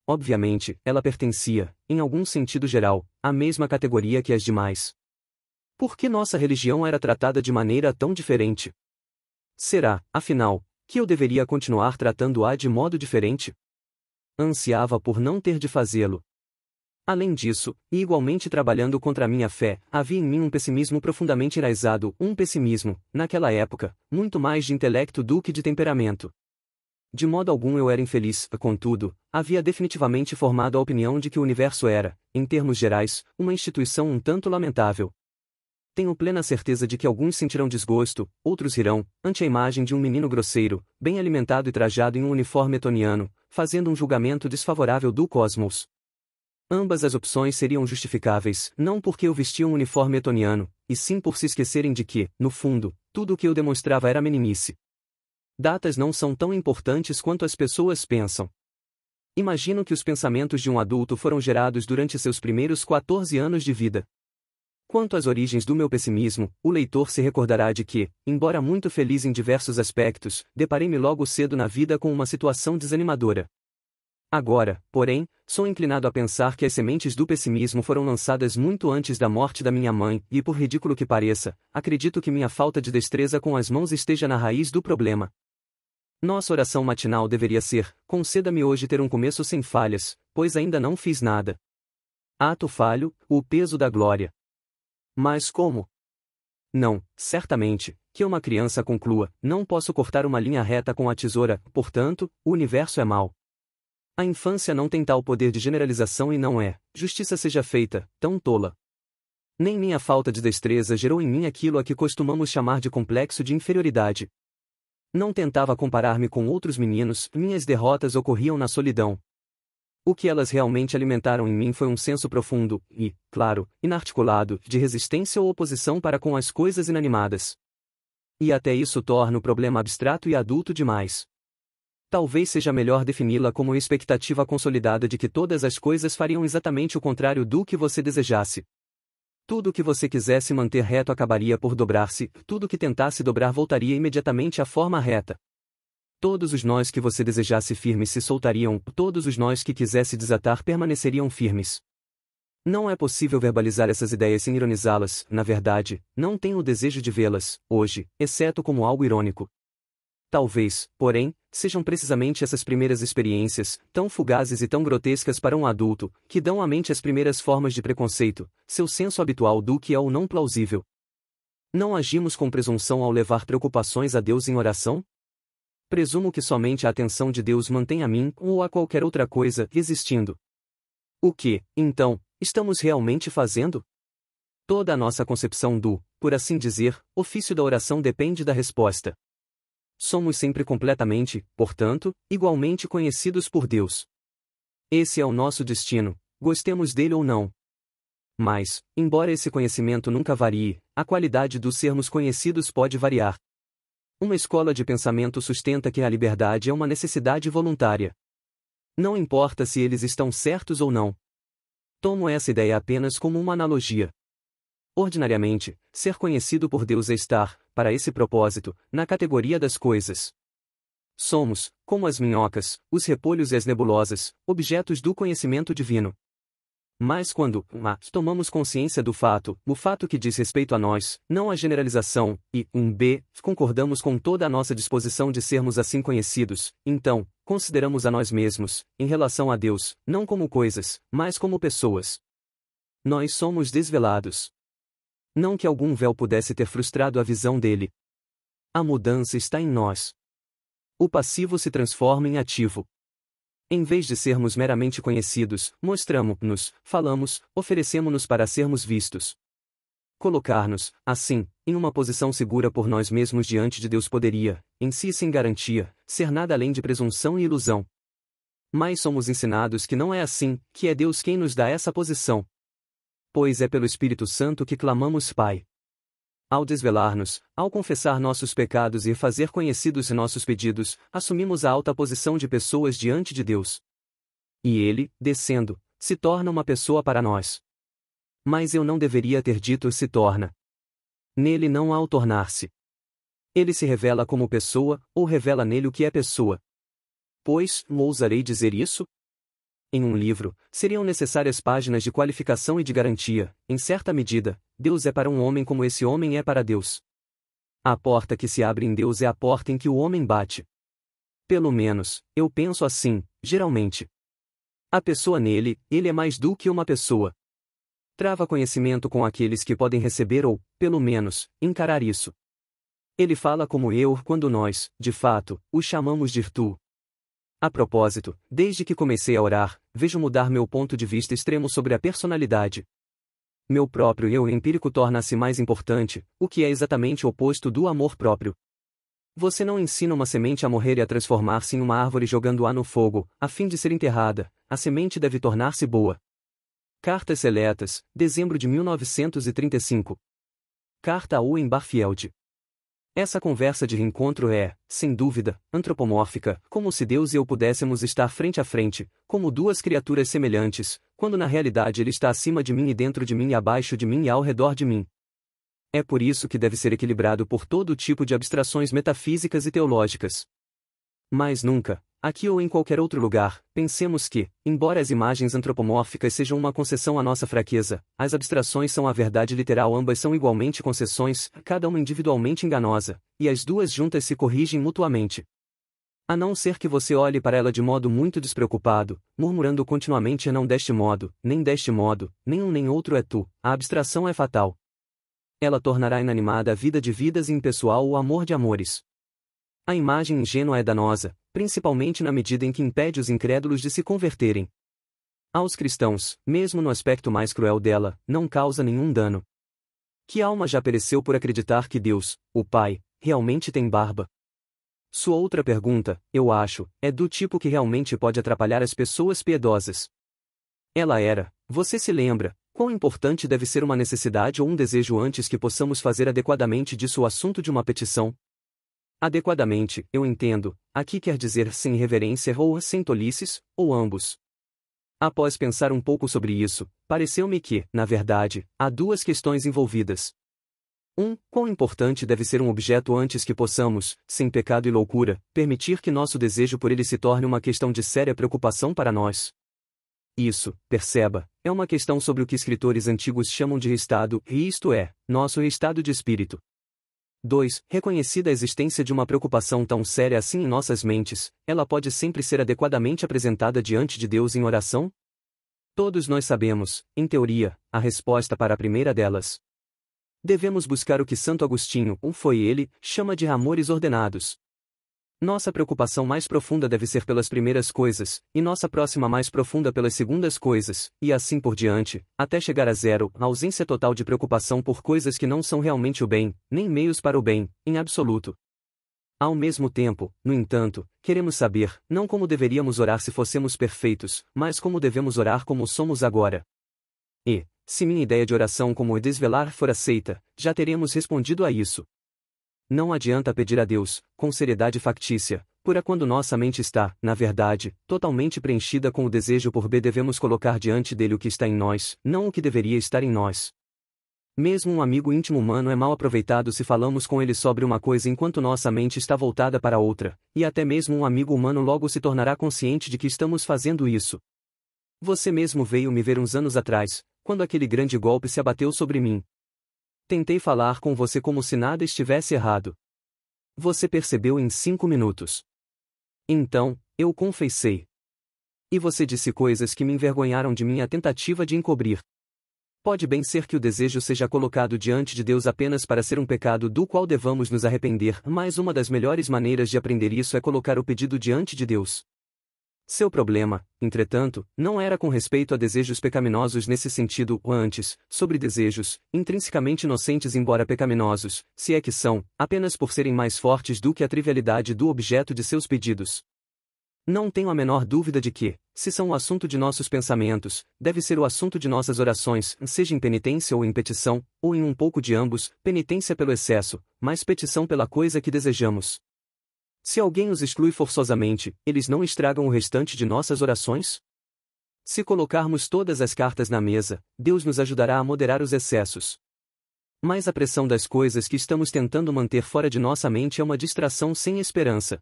Obviamente, ela pertencia, em algum sentido geral, à mesma categoria que as demais. Por que nossa religião era tratada de maneira tão diferente? Será, afinal, que eu deveria continuar tratando-a de modo diferente? Ansiava por não ter de fazê-lo. Além disso, e igualmente trabalhando contra a minha fé, havia em mim um pessimismo profundamente enraizado, um pessimismo, naquela época, muito mais de intelecto do que de temperamento. De modo algum eu era infeliz, contudo, havia definitivamente formado a opinião de que o universo era, em termos gerais, uma instituição um tanto lamentável. Tenho plena certeza de que alguns sentirão desgosto, outros rirão, ante a imagem de um menino grosseiro, bem alimentado e trajado em um uniforme etoniano, fazendo um julgamento desfavorável do cosmos. Ambas as opções seriam justificáveis, não porque eu vestia um uniforme etoniano, e sim por se esquecerem de que, no fundo, tudo o que eu demonstrava era meninice. Datas não são tão importantes quanto as pessoas pensam. Imagino que os pensamentos de um adulto foram gerados durante seus primeiros 14 anos de vida. Quanto às origens do meu pessimismo, o leitor se recordará de que, embora muito feliz em diversos aspectos, deparei-me logo cedo na vida com uma situação desanimadora. Agora, porém, sou inclinado a pensar que as sementes do pessimismo foram lançadas muito antes da morte da minha mãe, e por ridículo que pareça, acredito que minha falta de destreza com as mãos esteja na raiz do problema. Nossa oração matinal deveria ser: conceda-me hoje ter um começo sem falhas, pois ainda não fiz nada. Ato falho, o peso da glória. Mas como? Não, certamente, que uma criança conclua: não posso cortar uma linha reta com a tesoura, portanto, o universo é mau. A infância não tem tal poder de generalização e não é, justiça seja feita, tão tola. Nem minha falta de destreza gerou em mim aquilo a que costumamos chamar de complexo de inferioridade. Não tentava comparar-me com outros meninos, minhas derrotas ocorriam na solidão. O que elas realmente alimentaram em mim foi um senso profundo e, claro, inarticulado, de resistência ou oposição para com as coisas inanimadas. E até isso torna o problema abstrato e adulto demais. Talvez seja melhor defini-la como expectativa consolidada de que todas as coisas fariam exatamente o contrário do que você desejasse. Tudo o que você quisesse manter reto acabaria por dobrar-se, tudo o que tentasse dobrar voltaria imediatamente à forma reta. Todos os nós que você desejasse firmes se soltariam, todos os nós que quisesse desatar permaneceriam firmes. Não é possível verbalizar essas ideias sem ironizá-las, na verdade, não tenho o desejo de vê-las, hoje, exceto como algo irônico. Talvez, porém, sejam precisamente essas primeiras experiências, tão fugazes e tão grotescas para um adulto, que dão à mente as primeiras formas de preconceito, seu senso habitual do que é ou não plausível. Não agimos com presunção ao levar preocupações a Deus em oração? Presumo que somente a atenção de Deus mantém a mim ou a qualquer outra coisa existindo. O que, então, estamos realmente fazendo? Toda a nossa concepção do, por assim dizer, ofício da oração depende da resposta. Somos sempre completamente, portanto, igualmente conhecidos por Deus. Esse é o nosso destino, gostemos dele ou não. Mas, embora esse conhecimento nunca varie, a qualidade dos sermos conhecidos pode variar. Uma escola de pensamento sustenta que a liberdade é uma necessidade voluntária. Não importa se eles estão certos ou não. Tomo essa ideia apenas como uma analogia. Ordinariamente, ser conhecido por Deus é estar, para esse propósito, na categoria das coisas. Somos, como as minhocas, os repolhos e as nebulosas, objetos do conhecimento divino. Mas quando, tomamos consciência do fato, o fato que diz respeito a nós, não a generalização, e, concordamos com toda a nossa disposição de sermos assim conhecidos, então, consideramos a nós mesmos, em relação a Deus, não como coisas, mas como pessoas. Nós somos desvelados. Não que algum véu pudesse ter frustrado a visão dele. A mudança está em nós. O passivo se transforma em ativo. Em vez de sermos meramente conhecidos, mostramo-nos, falamos, oferecemo-nos para sermos vistos. Colocar-nos, assim, em uma posição segura por nós mesmos diante de Deus poderia, em si sem garantia, ser nada além de presunção e ilusão. Mas somos ensinados que não é assim, que é Deus quem nos dá essa posição. Pois é pelo Espírito Santo que clamamos Pai. Ao desvelar-nos, ao confessar nossos pecados e fazer conhecidos nossos pedidos, assumimos a alta posição de pessoas diante de Deus. E Ele, descendo, se torna uma pessoa para nós. Mas eu não deveria ter dito se torna. Nele não há o tornar-se. Ele se revela como pessoa, ou revela nele o que é pessoa. Pois, ousarei dizer isso? Em um livro, seriam necessárias páginas de qualificação e de garantia, em certa medida, Deus é para um homem como esse homem é para Deus. A porta que se abre em Deus é a porta em que o homem bate. Pelo menos, eu penso assim, geralmente. A pessoa nele, ele é mais do que uma pessoa. Trava conhecimento com aqueles que podem receber ou, pelo menos, encarar isso. Ele fala como eu quando nós, de fato, o chamamos de tu. A propósito, desde que comecei a orar, vejo mudar meu ponto de vista extremo sobre a personalidade. Meu próprio eu empírico torna-se mais importante, o que é exatamente o oposto do amor próprio. Você não ensina uma semente a morrer e a transformar-se em uma árvore jogando-a no fogo, a fim de ser enterrada, a semente deve tornar-se boa. Cartas Seletas, dezembro de 1935. Carta a Owen Barfield. Essa conversa de reencontro é, sem dúvida, antropomórfica, como se Deus e eu pudéssemos estar frente a frente, como duas criaturas semelhantes, quando na realidade Ele está acima de mim e dentro de mim e abaixo de mim e ao redor de mim. É por isso que deve ser equilibrado por todo tipo de abstrações metafísicas e teológicas. Mas nunca, aqui ou em qualquer outro lugar, pensemos que, embora as imagens antropomórficas sejam uma concessão à nossa fraqueza, as abstrações são a verdade literal, ambas são igualmente concessões, cada uma individualmente enganosa, e as duas juntas se corrigem mutuamente. A não ser que você olhe para ela de modo muito despreocupado, murmurando continuamente não deste modo, nem um nem outro é tu, a abstração é fatal. Ela tornará inanimada a vida de vidas e impessoal o amor de amores. A imagem ingênua é danosa, principalmente na medida em que impede os incrédulos de se converterem. Aos cristãos, mesmo no aspecto mais cruel dela, não causa nenhum dano. Que alma já pereceu por acreditar que Deus, o Pai, realmente tem barba? Sua outra pergunta, eu acho, é do tipo que realmente pode atrapalhar as pessoas piedosas. Ela era: você se lembra, quão importante deve ser uma necessidade ou um desejo antes que possamos fazer adequadamente disso o assunto de uma petição? Adequadamente, eu entendo, aqui quer dizer sem irreverência ou sem tolices, ou ambos. Após pensar um pouco sobre isso, pareceu-me que, na verdade, há duas questões envolvidas. Quão importante deve ser um objeto antes que possamos, sem pecado e loucura, permitir que nosso desejo por ele se torne uma questão de séria preocupação para nós? Isso, perceba, é uma questão sobre o que escritores antigos chamam de estado, e isto é, nosso estado de espírito. 2. Reconhecida a existência de uma preocupação tão séria assim em nossas mentes, ela pode sempre ser adequadamente apresentada diante de Deus em oração? Todos nós sabemos, em teoria, a resposta para a primeira delas. Devemos buscar o que Santo Agostinho, foi ele, chama de amores ordenados. Nossa preocupação mais profunda deve ser pelas primeiras coisas, e nossa próxima mais profunda pelas segundas coisas, e assim por diante, até chegar a zero, a ausência total de preocupação por coisas que não são realmente o bem, nem meios para o bem, em absoluto. Ao mesmo tempo, no entanto, queremos saber, não como deveríamos orar se fossemos perfeitos, mas como devemos orar como somos agora. E, se minha ideia de oração como o desvelar for aceita, já teremos respondido a isso. Não adianta pedir a Deus, com seriedade factícia, por quando nossa mente está, na verdade, totalmente preenchida com o desejo por B. Devemos colocar diante dele o que está em nós, não o que deveria estar em nós. Mesmo um amigo íntimo humano é mal aproveitado se falamos com ele sobre uma coisa enquanto nossa mente está voltada para outra, e até mesmo um amigo humano logo se tornará consciente de que estamos fazendo isso. Você mesmo veio me ver uns anos atrás, quando aquele grande golpe se abateu sobre mim. Tentei falar com você como se nada estivesse errado. Você percebeu em 5 minutos. Então, eu confessei. E você disse coisas que me envergonharam de minha tentativa de encobrir. Pode bem ser que o desejo seja colocado diante de Deus apenas para ser um pecado do qual devamos nos arrepender, mas uma das melhores maneiras de aprender isso é colocar o pedido diante de Deus. Seu problema, entretanto, não era com respeito a desejos pecaminosos nesse sentido, ou antes, sobre desejos, intrinsecamente inocentes embora pecaminosos, se é que são, apenas por serem mais fortes do que a trivialidade do objeto de seus pedidos. Não tenho a menor dúvida de que, se são o assunto de nossos pensamentos, deve ser o assunto de nossas orações, seja em penitência ou em petição, ou em um pouco de ambos, penitência pelo excesso, mas petição pela coisa que desejamos. Se alguém os exclui forçosamente, eles não estragam o restante de nossas orações? Se colocarmos todas as cartas na mesa, Deus nos ajudará a moderar os excessos. Mas a pressão das coisas que estamos tentando manter fora de nossa mente é uma distração sem esperança.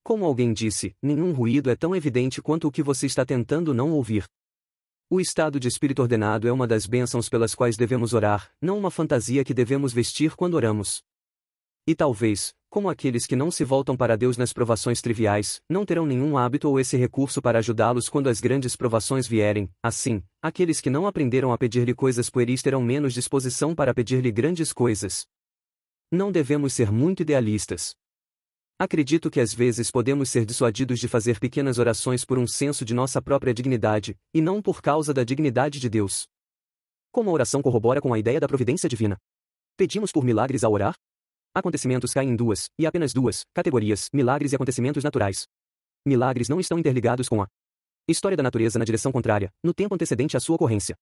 Como alguém disse, nenhum ruído é tão evidente quanto o que você está tentando não ouvir. O estado de espírito ordenado é uma das bênçãos pelas quais devemos orar, não uma fantasia que devemos vestir quando oramos. E talvez, como aqueles que não se voltam para Deus nas provações triviais, não terão nenhum hábito ou esse recurso para ajudá-los quando as grandes provações vierem, assim, aqueles que não aprenderam a pedir-lhe coisas pueris terão menos disposição para pedir-lhe grandes coisas. Não devemos ser muito idealistas. Acredito que às vezes podemos ser dissuadidos de fazer pequenas orações por um senso de nossa própria dignidade, e não por causa da dignidade de Deus. Como a oração corrobora com a ideia da providência divina? Pedimos por milagres ao orar? Acontecimentos caem em duas, e apenas duas, categorias: milagres e acontecimentos naturais. Milagres não estão interligados com a história da natureza na direção contrária, no tempo antecedente à sua ocorrência.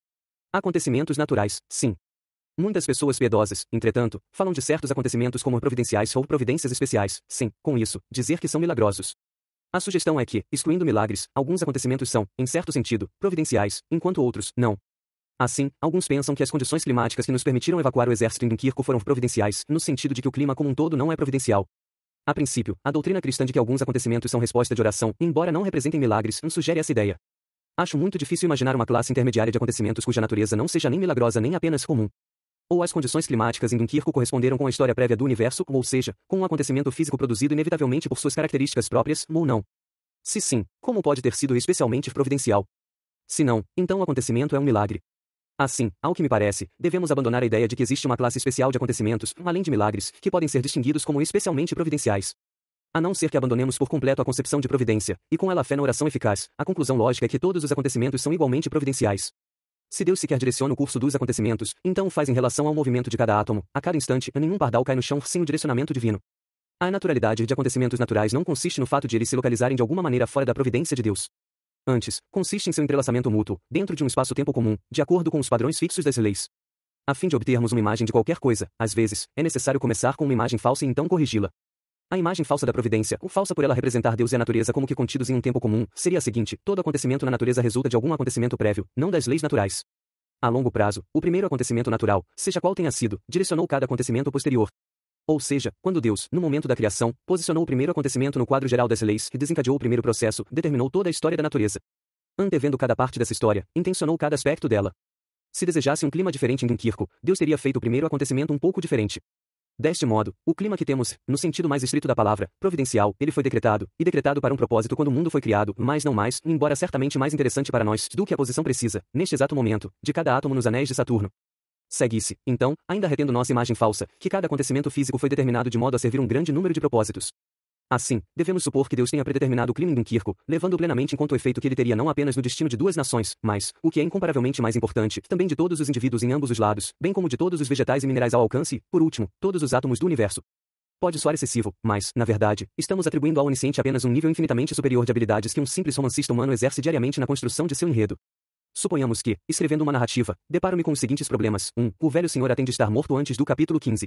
Acontecimentos naturais, sim. Muitas pessoas piedosas, entretanto, falam de certos acontecimentos como providenciais ou providências especiais, sem, com isso, dizer que são milagrosos. A sugestão é que, excluindo milagres, alguns acontecimentos são, em certo sentido, providenciais, enquanto outros, não. Assim, alguns pensam que as condições climáticas que nos permitiram evacuar o exército em Dunkirk foram providenciais, no sentido de que o clima como um todo não é providencial. A princípio, a doutrina cristã de que alguns acontecimentos são resposta de oração, embora não representem milagres, sugere essa ideia. Acho muito difícil imaginar uma classe intermediária de acontecimentos cuja natureza não seja nem milagrosa nem apenas comum. Ou as condições climáticas em Dunkirk corresponderam com a história prévia do universo, ou seja, com um acontecimento físico produzido inevitavelmente por suas características próprias, ou não. Se sim, como pode ter sido especialmente providencial? Se não, então o acontecimento é um milagre. Assim, ao que me parece, devemos abandonar a ideia de que existe uma classe especial de acontecimentos, além de milagres, que podem ser distinguidos como especialmente providenciais. A não ser que abandonemos por completo a concepção de providência, e com ela a fé na oração eficaz, a conclusão lógica é que todos os acontecimentos são igualmente providenciais. Se Deus sequer direciona o curso dos acontecimentos, então o faz em relação ao movimento de cada átomo, a cada instante, nenhum pardal cai no chão sem o direcionamento divino. A naturalidade de acontecimentos naturais não consiste no fato de eles se localizarem de alguma maneira fora da providência de Deus. Antes, consiste em seu entrelaçamento mútuo, dentro de um espaço-tempo comum, de acordo com os padrões fixos das leis. A fim de obtermos uma imagem de qualquer coisa, às vezes, é necessário começar com uma imagem falsa e então corrigi-la. A imagem falsa da providência, ou falsa por ela representar Deus e a natureza como que contidos em um tempo comum, seria a seguinte: todo acontecimento na natureza resulta de algum acontecimento prévio, não das leis naturais. A longo prazo, o primeiro acontecimento natural, seja qual tenha sido, direcionou cada acontecimento posterior. Ou seja, quando Deus, no momento da criação, posicionou o primeiro acontecimento no quadro geral das leis e desencadeou o primeiro processo, determinou toda a história da natureza. Antevendo cada parte dessa história, intencionou cada aspecto dela. Se desejasse um clima diferente em Dunkirk, Deus teria feito o primeiro acontecimento um pouco diferente. Deste modo, o clima que temos, no sentido mais estrito da palavra, providencial, ele foi decretado, e decretado para um propósito quando o mundo foi criado, mas não mais, embora certamente mais interessante para nós do que a posição precisa, neste exato momento, de cada átomo nos anéis de Saturno. Segue-se, então, ainda retendo nossa imagem falsa, que cada acontecimento físico foi determinado de modo a servir um grande número de propósitos. Assim, devemos supor que Deus tenha predeterminado o clima em Dunkirk, levando plenamente em conta o efeito que ele teria não apenas no destino de duas nações, mas, o que é incomparavelmente mais importante, também de todos os indivíduos em ambos os lados, bem como de todos os vegetais e minerais ao alcance, por último, todos os átomos do universo. Pode soar excessivo, mas, na verdade, estamos atribuindo ao onisciente apenas um nível infinitamente superior de habilidades que um simples romancista humano exerce diariamente na construção de seu enredo. Suponhamos que, escrevendo uma narrativa, deparo-me com os seguintes problemas. 1. O velho senhor tem de estar morto antes do capítulo 15.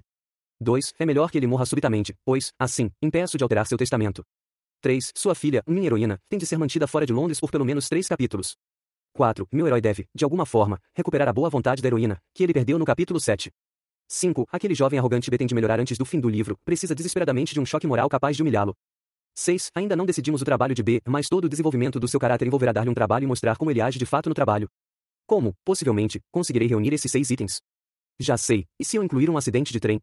2. É melhor que ele morra subitamente, pois, assim, impeço de alterar seu testamento. 3. Sua filha, minha heroína, tem de ser mantida fora de Londres por pelo menos 3 capítulos. 4. Meu herói deve, de alguma forma, recuperar a boa vontade da heroína, que ele perdeu no capítulo 7. 5. Aquele jovem arrogante B tem de melhorar antes do fim do livro, precisa desesperadamente de um choque moral capaz de humilhá-lo. 6. Ainda não decidimos o trabalho de B, mas todo o desenvolvimento do seu caráter envolverá dar-lhe um trabalho e mostrar como ele age de fato no trabalho. Como, possivelmente, conseguirei reunir esses 6 itens? Já sei, e se eu incluir um acidente de trem?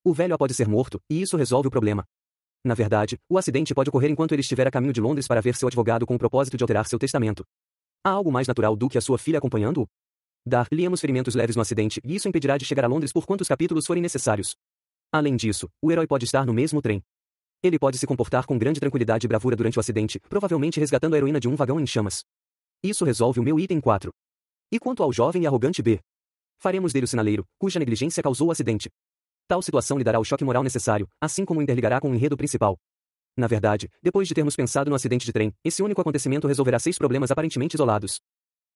O velho pode ser morto, e isso resolve o problema. Na verdade, o acidente pode ocorrer enquanto ele estiver a caminho de Londres para ver seu advogado com o propósito de alterar seu testamento. Há algo mais natural do que a sua filha acompanhando-o? Dar-lhe-emos ferimentos leves no acidente, e isso impedirá de chegar a Londres por quantos capítulos forem necessários. Além disso, o herói pode estar no mesmo trem. Ele pode se comportar com grande tranquilidade e bravura durante o acidente, provavelmente resgatando a heroína de um vagão em chamas. Isso resolve o meu item 4. E quanto ao jovem e arrogante B? Faremos dele o sinaleiro, cuja negligência causou o acidente. Tal situação lhe dará o choque moral necessário, assim como o interligará com o enredo principal. Na verdade, depois de termos pensado no acidente de trem, esse único acontecimento resolverá 6 problemas aparentemente isolados.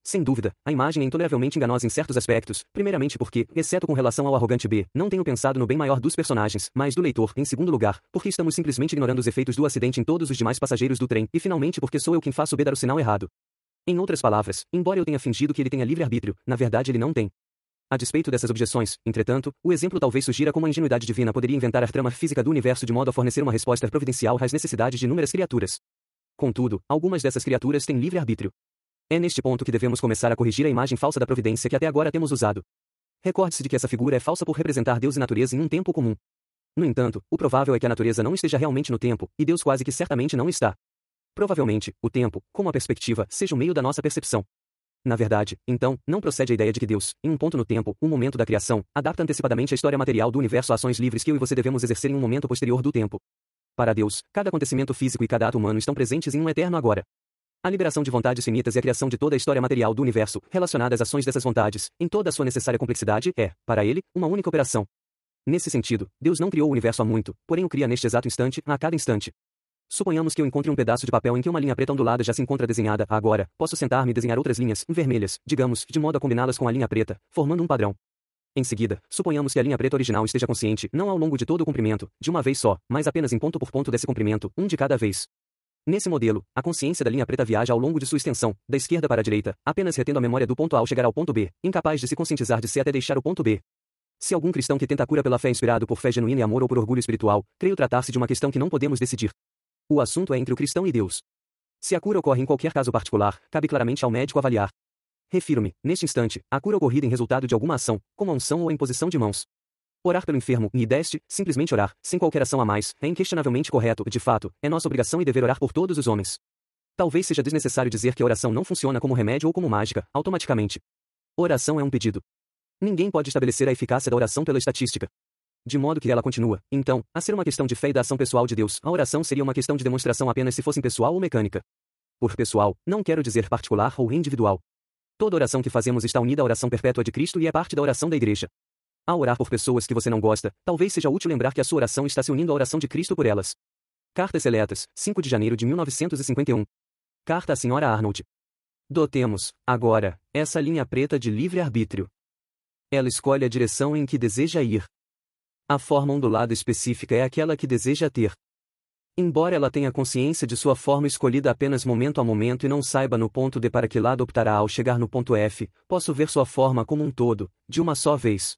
Sem dúvida, a imagem é intoleravelmente enganosa em certos aspectos, primeiramente porque, exceto com relação ao arrogante B, não tenho pensado no bem maior dos personagens, mas do leitor, em segundo lugar, porque estamos simplesmente ignorando os efeitos do acidente em todos os demais passageiros do trem, e finalmente porque sou eu quem faço B dar o sinal errado. Em outras palavras, embora eu tenha fingido que ele tenha livre-arbítrio, na verdade ele não tem. A despeito dessas objeções, entretanto, o exemplo talvez sugira como a ingenuidade divina poderia inventar a trama física do universo de modo a fornecer uma resposta providencial às necessidades de inúmeras criaturas. Contudo, algumas dessas criaturas têm livre-arbítrio. É neste ponto que devemos começar a corrigir a imagem falsa da providência que até agora temos usado. Recorde-se de que essa figura é falsa por representar Deus e natureza em um tempo comum. No entanto, o provável é que a natureza não esteja realmente no tempo, e Deus quase que certamente não está. Provavelmente, o tempo, como a perspectiva, seja o meio da nossa percepção. Na verdade, então, não procede a ideia de que Deus, em um ponto no tempo, um momento da criação, adapta antecipadamente a história material do universo a ações livres que eu e você devemos exercer em um momento posterior do tempo. Para Deus, cada acontecimento físico e cada ato humano estão presentes em um eterno agora. A liberação de vontades finitas e a criação de toda a história material do universo, relacionada às ações dessas vontades, em toda a sua necessária complexidade, é, para ele, uma única operação. Nesse sentido, Deus não criou o universo há muito, porém o cria neste exato instante, a cada instante. Suponhamos que eu encontre um pedaço de papel em que uma linha preta ondulada já se encontra desenhada. Agora, posso sentar-me e desenhar outras linhas, vermelhas, digamos, de modo a combiná-las com a linha preta, formando um padrão. Em seguida, suponhamos que a linha preta original esteja consciente, não ao longo de todo o comprimento, de uma vez só, mas apenas em ponto por ponto desse comprimento, um de cada vez. Nesse modelo, a consciência da linha preta viaja ao longo de sua extensão, da esquerda para a direita, apenas retendo a memória do ponto A ao chegar ao ponto B, incapaz de se conscientizar de C até deixar o ponto B. Se algum cristão que tenta a cura pela fé inspirado por fé genuína e amor ou por orgulho espiritual, creio tratar-se de uma questão que não podemos decidir. O assunto é entre o cristão e Deus. Se a cura ocorre em qualquer caso particular, cabe claramente ao médico avaliar. Refiro-me, neste instante, à cura ocorrida em resultado de alguma ação, como a unção ou a imposição de mãos. Orar pelo enfermo, me deste, simplesmente orar, sem qualquer ação a mais, é inquestionavelmente correto, de fato, é nossa obrigação e dever orar por todos os homens. Talvez seja desnecessário dizer que a oração não funciona como remédio ou como mágica, automaticamente. Oração é um pedido. Ninguém pode estabelecer a eficácia da oração pela estatística. De modo que ela continua, então, a ser uma questão de fé e da ação pessoal de Deus, a oração seria uma questão de demonstração apenas se fosse pessoal ou mecânica. Por pessoal, não quero dizer particular ou individual. Toda oração que fazemos está unida à oração perpétua de Cristo e é parte da oração da Igreja. Ao orar por pessoas que você não gosta, talvez seja útil lembrar que a sua oração está se unindo à oração de Cristo por elas. Cartas Seletas, 5 de janeiro de 1951. Carta à Sra. Arnold. Dotemos, agora, essa linha preta de livre-arbítrio. Ela escolhe a direção em que deseja ir. A forma ondulada específica é aquela que deseja ter. Embora ela tenha consciência de sua forma escolhida apenas momento a momento e não saiba no ponto D para que lado optará ao chegar no ponto F, posso ver sua forma como um todo, de uma só vez.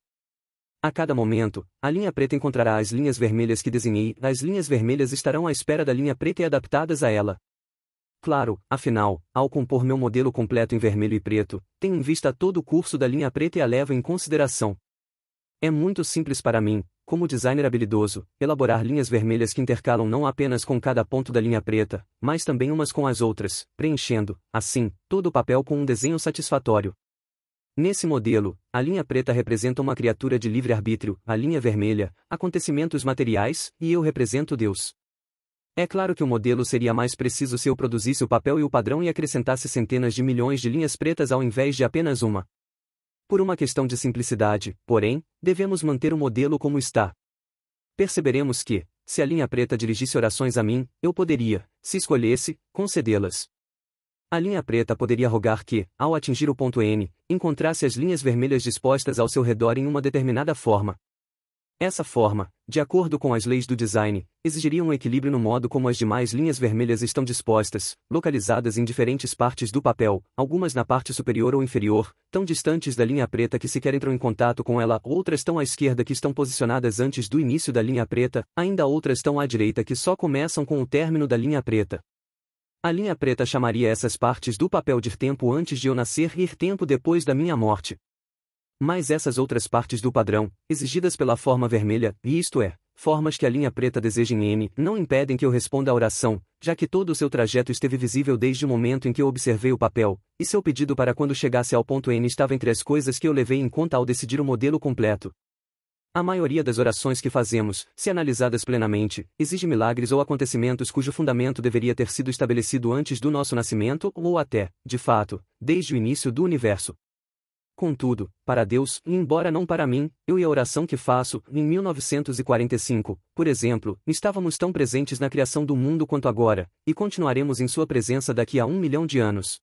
A cada momento, a linha preta encontrará as linhas vermelhas que desenhei, as linhas vermelhas estarão à espera da linha preta e adaptadas a ela. Claro, afinal, ao compor meu modelo completo em vermelho e preto, tenho em vista todo o curso da linha preta e a levo em consideração. É muito simples para mim, como designer habilidoso, elaborar linhas vermelhas que intercalam não apenas com cada ponto da linha preta, mas também umas com as outras, preenchendo, assim, todo o papel com um desenho satisfatório. Nesse modelo, a linha preta representa uma criatura de livre-arbítrio, a linha vermelha, acontecimentos materiais, e eu represento Deus. É claro que o modelo seria mais preciso se eu produzisse o papel e o padrão e acrescentasse centenas de milhões de linhas pretas ao invés de apenas uma. Por uma questão de simplicidade, porém, devemos manter o modelo como está. Perceberemos que, se a linha preta dirigisse orações a mim, eu poderia, se escolhesse, concedê-las. A linha preta poderia rogar que, ao atingir o ponto N, encontrasse as linhas vermelhas dispostas ao seu redor em uma determinada forma. Essa forma, de acordo com as leis do design, exigiria um equilíbrio no modo como as demais linhas vermelhas estão dispostas, localizadas em diferentes partes do papel, algumas na parte superior ou inferior, tão distantes da linha preta que sequer entram em contato com ela, outras tão à esquerda que estão posicionadas antes do início da linha preta, ainda outras tão à direita que só começam com o término da linha preta. A linha preta chamaria essas partes do papel de ir tempo antes de eu nascer e ir tempo depois da minha morte. Mas essas outras partes do padrão, exigidas pela forma vermelha, isto é, formas que a linha preta deseja em N, não impedem que eu responda à oração, já que todo o seu trajeto esteve visível desde o momento em que eu observei o papel, e seu pedido para quando chegasse ao ponto N estava entre as coisas que eu levei em conta ao decidir o modelo completo. A maioria das orações que fazemos, se analisadas plenamente, exige milagres ou acontecimentos cujo fundamento deveria ter sido estabelecido antes do nosso nascimento ou até, de fato, desde o início do universo. Contudo, para Deus, e embora não para mim, eu e a oração que faço, em 1945, por exemplo, estávamos tão presentes na criação do mundo quanto agora, e continuaremos em sua presença daqui a 1 milhão de anos.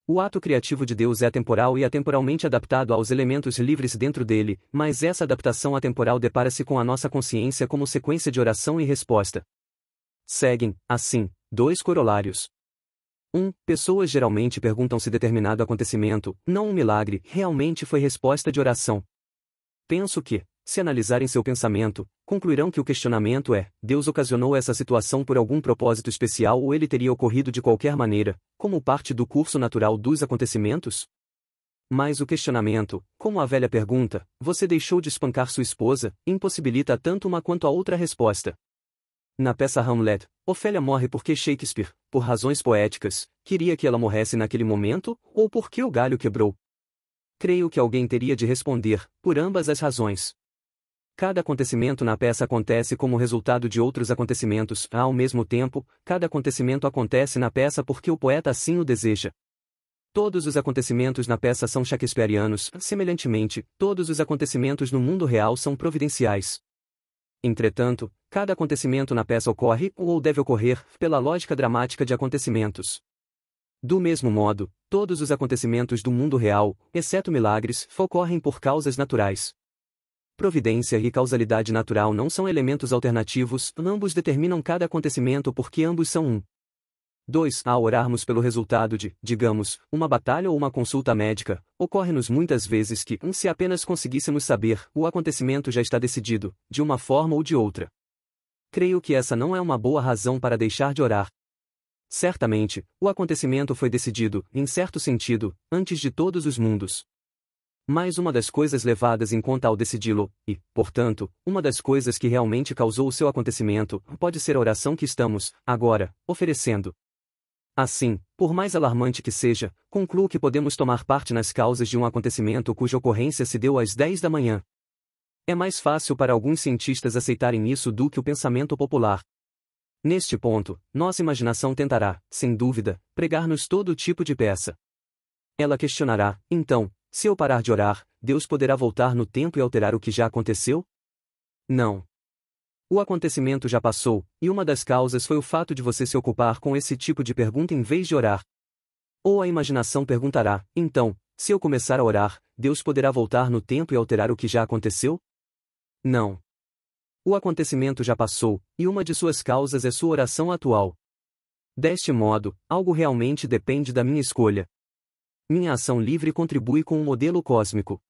O ato criativo de Deus é atemporal e atemporalmente adaptado aos elementos livres dentro dele, mas essa adaptação atemporal depara-se com a nossa consciência como sequência de oração e resposta. Seguem, assim, dois corolários. 1. Pessoas geralmente perguntam se determinado acontecimento, não um milagre, realmente foi resposta de oração. Penso que, se analisarem seu pensamento, concluirão que o questionamento é: Deus ocasionou essa situação por algum propósito especial ou ele teria ocorrido de qualquer maneira, como parte do curso natural dos acontecimentos? Mas o questionamento, como a velha pergunta, você deixou de espancar sua esposa, impossibilita tanto uma quanto a outra resposta. Na peça Hamlet, Ofélia morre porque Shakespeare, por razões poéticas, queria que ela morresse naquele momento, ou porque o galho quebrou. Creio que alguém teria de responder, por ambas as razões. Cada acontecimento na peça acontece como resultado de outros acontecimentos, ao mesmo tempo, cada acontecimento acontece na peça porque o poeta assim o deseja. Todos os acontecimentos na peça são shakespearianos, semelhantemente, todos os acontecimentos no mundo real são providenciais. Entretanto, cada acontecimento na peça ocorre, ou deve ocorrer, pela lógica dramática de acontecimentos. Do mesmo modo, todos os acontecimentos do mundo real, exceto milagres, ocorrem por causas naturais. Providência e causalidade natural não são elementos alternativos, ambos determinam cada acontecimento porque ambos são um. 2. Ao orarmos pelo resultado de, digamos, uma batalha ou uma consulta médica, ocorre-nos muitas vezes que, se apenas conseguíssemos saber, o acontecimento já está decidido, de uma forma ou de outra. Creio que essa não é uma boa razão para deixar de orar. Certamente, o acontecimento foi decidido, em certo sentido, antes de todos os mundos. Mas uma das coisas levadas em conta ao decidi-lo, e, portanto, uma das coisas que realmente causou o seu acontecimento, pode ser a oração que estamos, agora, oferecendo. Assim, por mais alarmante que seja, concluo que podemos tomar parte nas causas de um acontecimento cuja ocorrência se deu às 10 da manhã. É mais fácil para alguns cientistas aceitarem isso do que o pensamento popular. Neste ponto, nossa imaginação tentará, sem dúvida, pregar-nos todo tipo de peça. Ela questionará, então, se eu parar de orar, Deus poderá voltar no tempo e alterar o que já aconteceu? Não. O acontecimento já passou, e uma das causas foi o fato de você se ocupar com esse tipo de pergunta em vez de orar. Ou a imaginação perguntará: então, se eu começar a orar, Deus poderá voltar no tempo e alterar o que já aconteceu? Não. O acontecimento já passou, e uma de suas causas é sua oração atual. Deste modo, algo realmente depende da minha escolha. Minha ação livre contribui com um modelo cósmico.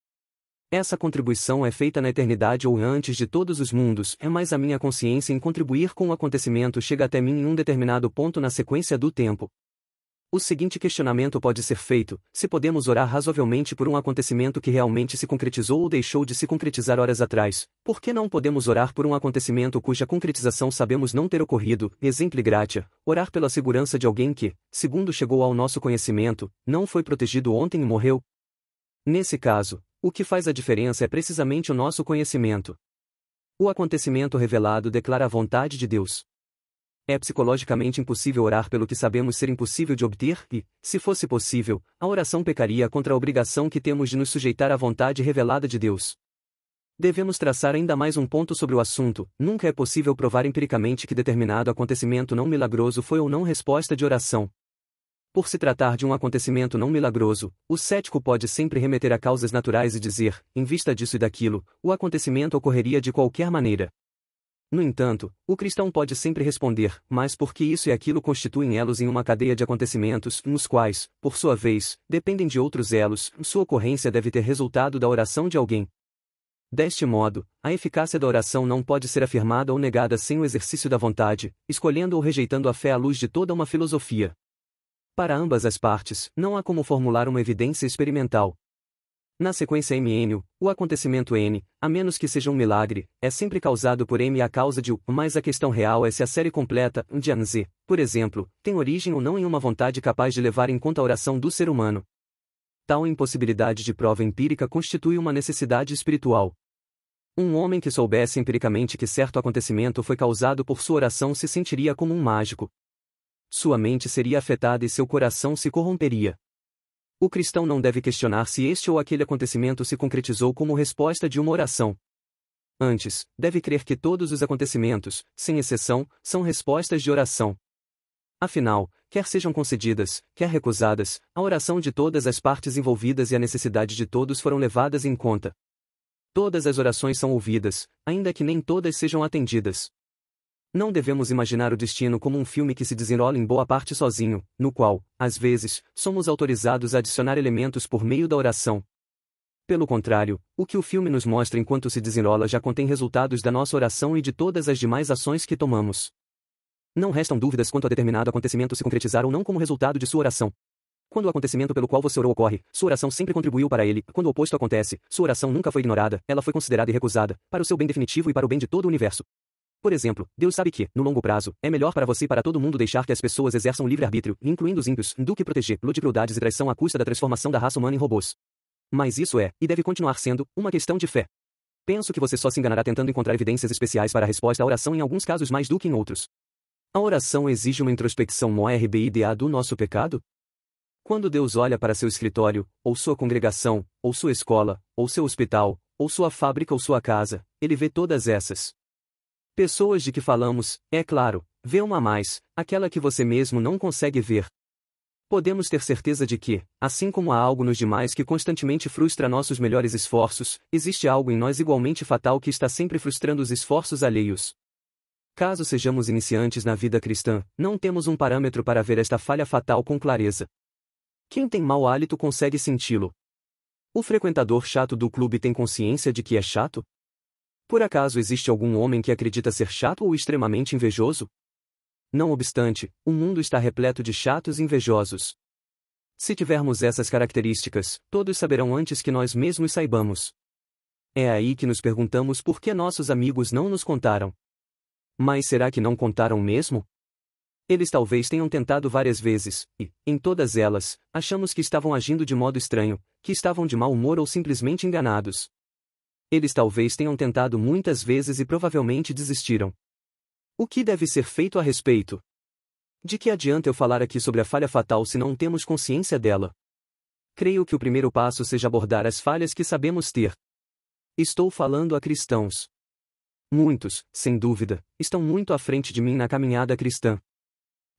Essa contribuição é feita na eternidade ou antes de todos os mundos, mas a minha consciência em contribuir com o acontecimento chega até mim em um determinado ponto na sequência do tempo. O seguinte questionamento pode ser feito: se podemos orar razoavelmente por um acontecimento que realmente se concretizou ou deixou de se concretizar horas atrás, por que não podemos orar por um acontecimento cuja concretização sabemos não ter ocorrido? Exemplo gratia, orar pela segurança de alguém que, segundo chegou ao nosso conhecimento, não foi protegido ontem e morreu? Nesse caso, o que faz a diferença é precisamente o nosso conhecimento. O acontecimento revelado declara a vontade de Deus. É psicologicamente impossível orar pelo que sabemos ser impossível de obter e, se fosse possível, a oração pecaria contra a obrigação que temos de nos sujeitar à vontade revelada de Deus. Devemos traçar ainda mais um ponto sobre o assunto: nunca é possível provar empiricamente que determinado acontecimento não milagroso foi ou não resposta de oração. Por se tratar de um acontecimento não milagroso, o cético pode sempre remeter a causas naturais e dizer, em vista disso e daquilo, o acontecimento ocorreria de qualquer maneira. No entanto, o cristão pode sempre responder, mas porque isso e aquilo constituem elos em uma cadeia de acontecimentos, nos quais, por sua vez, dependem de outros elos, sua ocorrência deve ter resultado da oração de alguém. Deste modo, a eficácia da oração não pode ser afirmada ou negada sem o exercício da vontade, escolhendo ou rejeitando a fé à luz de toda uma filosofia. Para ambas as partes, não há como formular uma evidência experimental. Na sequência M-N, o acontecimento N, a menos que seja um milagre, é sempre causado por M a causa de U, mas a questão real é se a série completa, de A Z, por exemplo, tem origem ou não em uma vontade capaz de levar em conta a oração do ser humano. Tal impossibilidade de prova empírica constitui uma necessidade espiritual. Um homem que soubesse empiricamente que certo acontecimento foi causado por sua oração se sentiria como um mágico. Sua mente seria afetada e seu coração se corromperia. O cristão não deve questionar se este ou aquele acontecimento se concretizou como resposta de uma oração. Antes, deve crer que todos os acontecimentos, sem exceção, são respostas de oração. Afinal, quer sejam concedidas, quer recusadas, a oração de todas as partes envolvidas e a necessidade de todos foram levadas em conta. Todas as orações são ouvidas, ainda que nem todas sejam atendidas. Não devemos imaginar o destino como um filme que se desenrola em boa parte sozinho, no qual, às vezes, somos autorizados a adicionar elementos por meio da oração. Pelo contrário, o que o filme nos mostra enquanto se desenrola já contém resultados da nossa oração e de todas as demais ações que tomamos. Não restam dúvidas quanto a determinado acontecimento se concretizar ou não como resultado de sua oração. Quando o acontecimento pelo qual você orou ocorre, sua oração sempre contribuiu para ele. Quando o oposto acontece, sua oração nunca foi ignorada, ela foi considerada e recusada, para o seu bem definitivo e para o bem de todo o universo. Por exemplo, Deus sabe que, no longo prazo, é melhor para você e para todo mundo deixar que as pessoas exerçam livre-arbítrio, incluindo os ímpios, do que proteger-lo de crueldades e traição à custa da transformação da raça humana em robôs. Mas isso é, e deve continuar sendo, uma questão de fé. Penso que você só se enganará tentando encontrar evidências especiais para a resposta à oração em alguns casos mais do que em outros. A oração exige uma introspecção morbida do nosso pecado? Quando Deus olha para seu escritório, ou sua congregação, ou sua escola, ou seu hospital, ou sua fábrica ou sua casa, ele vê todas essas pessoas de que falamos, é claro, vê uma a mais, aquela que você mesmo não consegue ver. Podemos ter certeza de que, assim como há algo nos demais que constantemente frustra nossos melhores esforços, existe algo em nós igualmente fatal que está sempre frustrando os esforços alheios. Caso sejamos iniciantes na vida cristã, não temos um parâmetro para ver esta falha fatal com clareza. Quem tem mau hálito consegue senti-lo. O frequentador chato do clube tem consciência de que é chato? Por acaso existe algum homem que acredita ser chato ou extremamente invejoso? Não obstante, o mundo está repleto de chatos e invejosos. Se tivermos essas características, todos saberão antes que nós mesmos saibamos. É aí que nos perguntamos por que nossos amigos não nos contaram. Mas será que não contaram mesmo? Eles talvez tenham tentado várias vezes, e, em todas elas, achamos que estavam agindo de modo estranho, que estavam de mau humor ou simplesmente enganados. Eles talvez tenham tentado muitas vezes e provavelmente desistiram. O que deve ser feito a respeito? De que adianta eu falar aqui sobre a falha fatal se não temos consciência dela? Creio que o primeiro passo seja abordar as falhas que sabemos ter. Estou falando a cristãos. Muitos, sem dúvida, estão muito à frente de mim na caminhada cristã.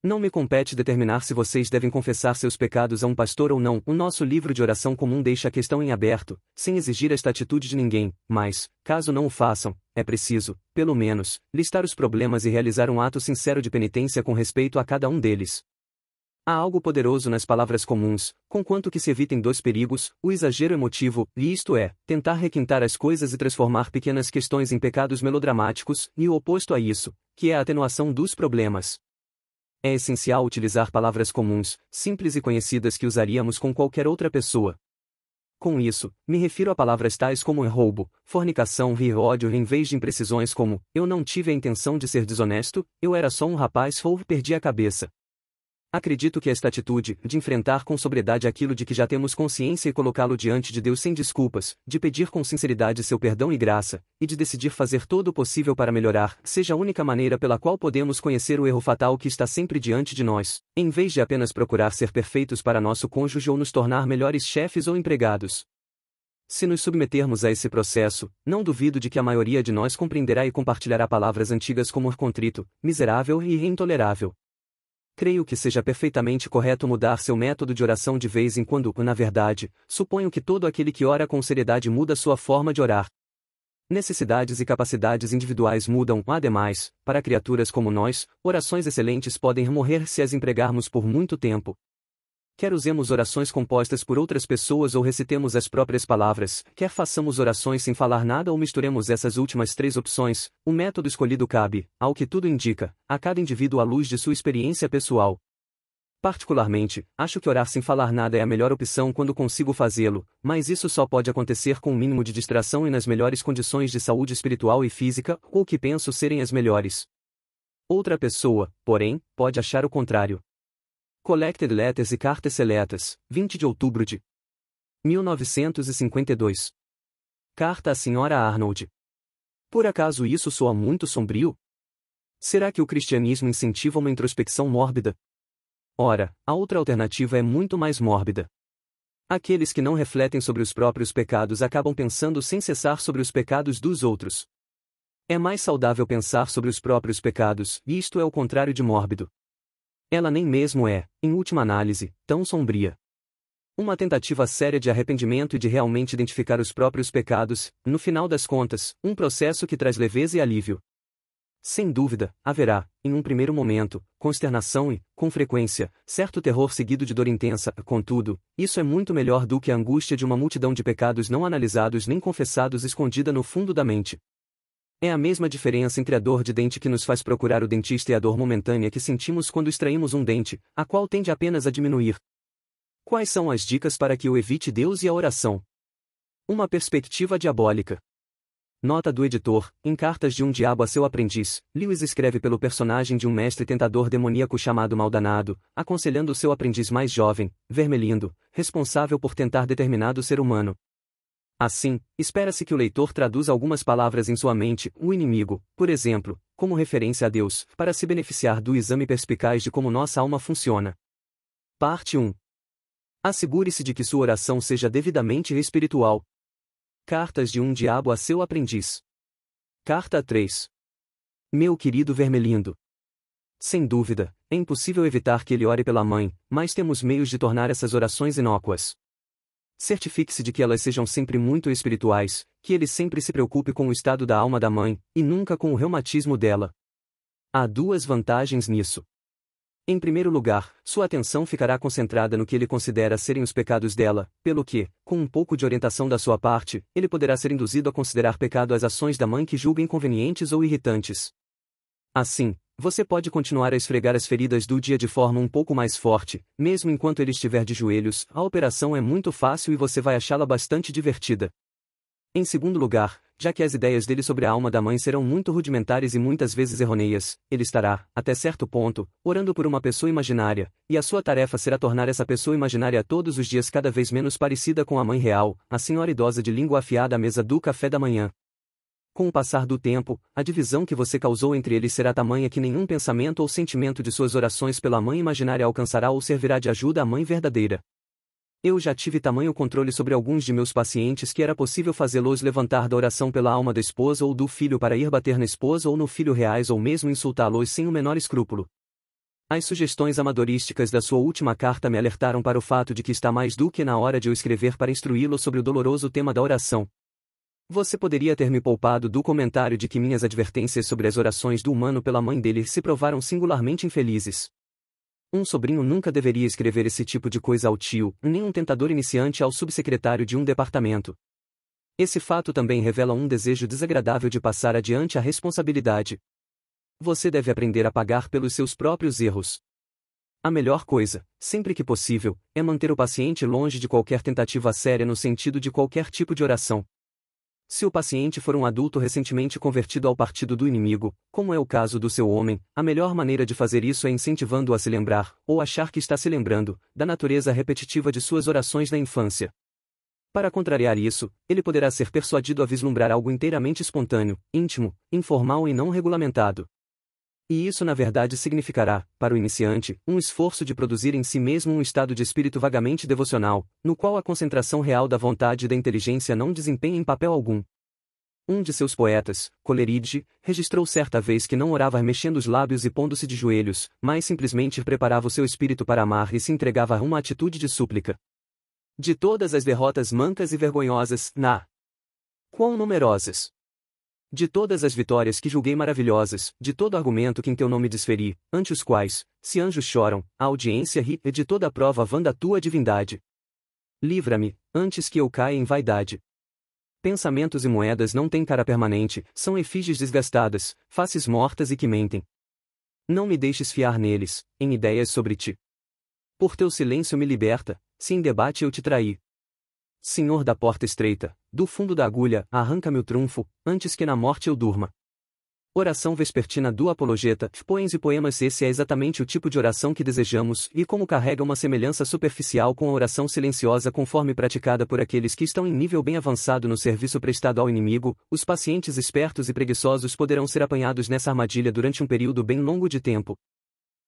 Não me compete determinar se vocês devem confessar seus pecados a um pastor ou não. O nosso livro de oração comum deixa a questão em aberto, sem exigir esta atitude de ninguém, mas, caso não o façam, é preciso, pelo menos, listar os problemas e realizar um ato sincero de penitência com respeito a cada um deles. Há algo poderoso nas palavras comuns, conquanto que se evitem dois perigos, o exagero emotivo, e isto é, tentar requintar as coisas e transformar pequenas questões em pecados melodramáticos, e o oposto a isso, que é a atenuação dos problemas. É essencial utilizar palavras comuns, simples e conhecidas que usaríamos com qualquer outra pessoa. Com isso, me refiro a palavras tais como roubo, fornicação e ódio em vez de imprecisões como, eu não tive a intenção de ser desonesto, eu era só um rapaz ou perdi a cabeça. Acredito que esta atitude, de enfrentar com sobriedade aquilo de que já temos consciência e colocá-lo diante de Deus sem desculpas, de pedir com sinceridade seu perdão e graça, e de decidir fazer todo o possível para melhorar, seja a única maneira pela qual podemos conhecer o erro fatal que está sempre diante de nós, em vez de apenas procurar ser perfeitos para nosso cônjuge ou nos tornar melhores chefes ou empregados. Se nos submetermos a esse processo, não duvido de que a maioria de nós compreenderá e compartilhará palavras antigas como contrito, miserável e intolerável. Creio que seja perfeitamente correto mudar seu método de oração de vez em quando, na verdade, suponho que todo aquele que ora com seriedade muda sua forma de orar. Necessidades e capacidades individuais mudam, ademais, para criaturas como nós, orações excelentes podem morrer se as empregarmos por muito tempo. Quer usemos orações compostas por outras pessoas ou recitemos as próprias palavras, quer façamos orações sem falar nada ou misturemos essas últimas três opções, o método escolhido cabe, ao que tudo indica, a cada indivíduo à luz de sua experiência pessoal. Particularmente, acho que orar sem falar nada é a melhor opção quando consigo fazê-lo, mas isso só pode acontecer com um mínimo de distração e nas melhores condições de saúde espiritual e física, ou que penso serem as melhores. Outra pessoa, porém, pode achar o contrário. Collected Letters e Cartas Seletas, 20 de outubro de 1952. Carta à Sra. Arnold. Por acaso isso soa muito sombrio? Será que o cristianismo incentiva uma introspecção mórbida? Ora, a outra alternativa é muito mais mórbida. Aqueles que não refletem sobre os próprios pecados acabam pensando sem cessar sobre os pecados dos outros. É mais saudável pensar sobre os próprios pecados, e isto é o contrário de mórbido. Ela nem mesmo é, em última análise, tão sombria. Uma tentativa séria de arrependimento e de realmente identificar os próprios pecados, no final das contas, um processo que traz leveza e alívio. Sem dúvida, haverá, em um primeiro momento, consternação e, com frequência, certo terror seguido de dor intensa, contudo, isso é muito melhor do que a angústia de uma multidão de pecados não analisados nem confessados escondida no fundo da mente. É a mesma diferença entre a dor de dente que nos faz procurar o dentista e a dor momentânea que sentimos quando extraímos um dente, a qual tende apenas a diminuir. Quais são as dicas para que eu evite Deus e a oração? Uma perspectiva diabólica. Nota do editor: em Cartas de um Diabo a seu aprendiz, Lewis escreve pelo personagem de um mestre tentador demoníaco chamado Maldanado, aconselhando o seu aprendiz mais jovem, Vermelindo, responsável por tentar determinado ser humano. Assim, espera-se que o leitor traduza algumas palavras em sua mente, o inimigo, por exemplo, como referência a Deus, para se beneficiar do exame perspicaz de como nossa alma funciona. Parte 1. Assegure-se de que sua oração seja devidamente espiritual. Cartas de um Diabo a seu aprendiz. Carta 3. Meu querido Vermelindo. Sem dúvida, é impossível evitar que ele ore pela mãe, mas temos meios de tornar essas orações inócuas. Certifique-se de que elas sejam sempre muito espirituais, que ele sempre se preocupe com o estado da alma da mãe, e nunca com o reumatismo dela. Há duas vantagens nisso. Em primeiro lugar, sua atenção ficará concentrada no que ele considera serem os pecados dela, pelo que, com um pouco de orientação da sua parte, ele poderá ser induzido a considerar pecado as ações da mãe que julga inconvenientes ou irritantes. Assim, você pode continuar a esfregar as feridas do dia de forma um pouco mais forte, mesmo enquanto ele estiver de joelhos. A operação é muito fácil e você vai achá-la bastante divertida. Em segundo lugar, já que as ideias dele sobre a alma da mãe serão muito rudimentares e muitas vezes errôneas, ele estará, até certo ponto, orando por uma pessoa imaginária, e a sua tarefa será tornar essa pessoa imaginária todos os dias cada vez menos parecida com a mãe real, a senhora idosa de língua afiada à mesa do café da manhã. Com o passar do tempo, a divisão que você causou entre eles será tamanha que nenhum pensamento ou sentimento de suas orações pela mãe imaginária alcançará ou servirá de ajuda à mãe verdadeira. Eu já tive tamanho controle sobre alguns de meus pacientes que era possível fazê-los levantar da oração pela alma da esposa ou do filho para ir bater na esposa ou no filho reais ou mesmo insultá-los sem o menor escrúpulo. As sugestões amadorísticas da sua última carta me alertaram para o fato de que está mais do que na hora de eu escrever para instruí-lo sobre o doloroso tema da oração. Você poderia ter me poupado do comentário de que minhas advertências sobre as orações do humano pela mãe dele se provaram singularmente infelizes. Um sobrinho nunca deveria escrever esse tipo de coisa ao tio, nem um tentador iniciante ao subsecretário de um departamento. Esse fato também revela um desejo desagradável de passar adiante a responsabilidade. Você deve aprender a pagar pelos seus próprios erros. A melhor coisa, sempre que possível, é manter o paciente longe de qualquer tentativa séria no sentido de qualquer tipo de oração. Se o paciente for um adulto recentemente convertido ao partido do inimigo, como é o caso do seu homem, a melhor maneira de fazer isso é incentivando-o a se lembrar, ou achar que está se lembrando, da natureza repetitiva de suas orações na infância. Para contrariar isso, ele poderá ser persuadido a vislumbrar algo inteiramente espontâneo, íntimo, informal e não regulamentado. E isso na verdade significará, para o iniciante, um esforço de produzir em si mesmo um estado de espírito vagamente devocional, no qual a concentração real da vontade e da inteligência não desempenha em papel algum. Um de seus poetas, Coleridge, registrou certa vez que não orava mexendo os lábios e pondo-se de joelhos, mas simplesmente preparava o seu espírito para amar e se entregava a uma atitude de súplica. De todas as derrotas mancas e vergonhosas, quão numerosas! De todas as vitórias que julguei maravilhosas, de todo argumento que em teu nome desferi, ante os quais, se anjos choram, a audiência ri, e de toda a prova vã da tua divindade. Livra-me, antes que eu caia em vaidade. Pensamentos e moedas não têm cara permanente, são efígies desgastadas, faces mortas e que mentem. Não me deixes fiar neles, em ideias sobre ti. Por teu silêncio me liberta, se em debate eu te traí. Senhor da porta estreita, do fundo da agulha, arranca-me o trunfo, antes que na morte eu durma. Oração vespertina do apologeta, poemas e poemas. Esse é exatamente o tipo de oração que desejamos, e como carrega uma semelhança superficial com a oração silenciosa conforme praticada por aqueles que estão em nível bem avançado no serviço prestado ao inimigo, os pacientes espertos e preguiçosos poderão ser apanhados nessa armadilha durante um período bem longo de tempo.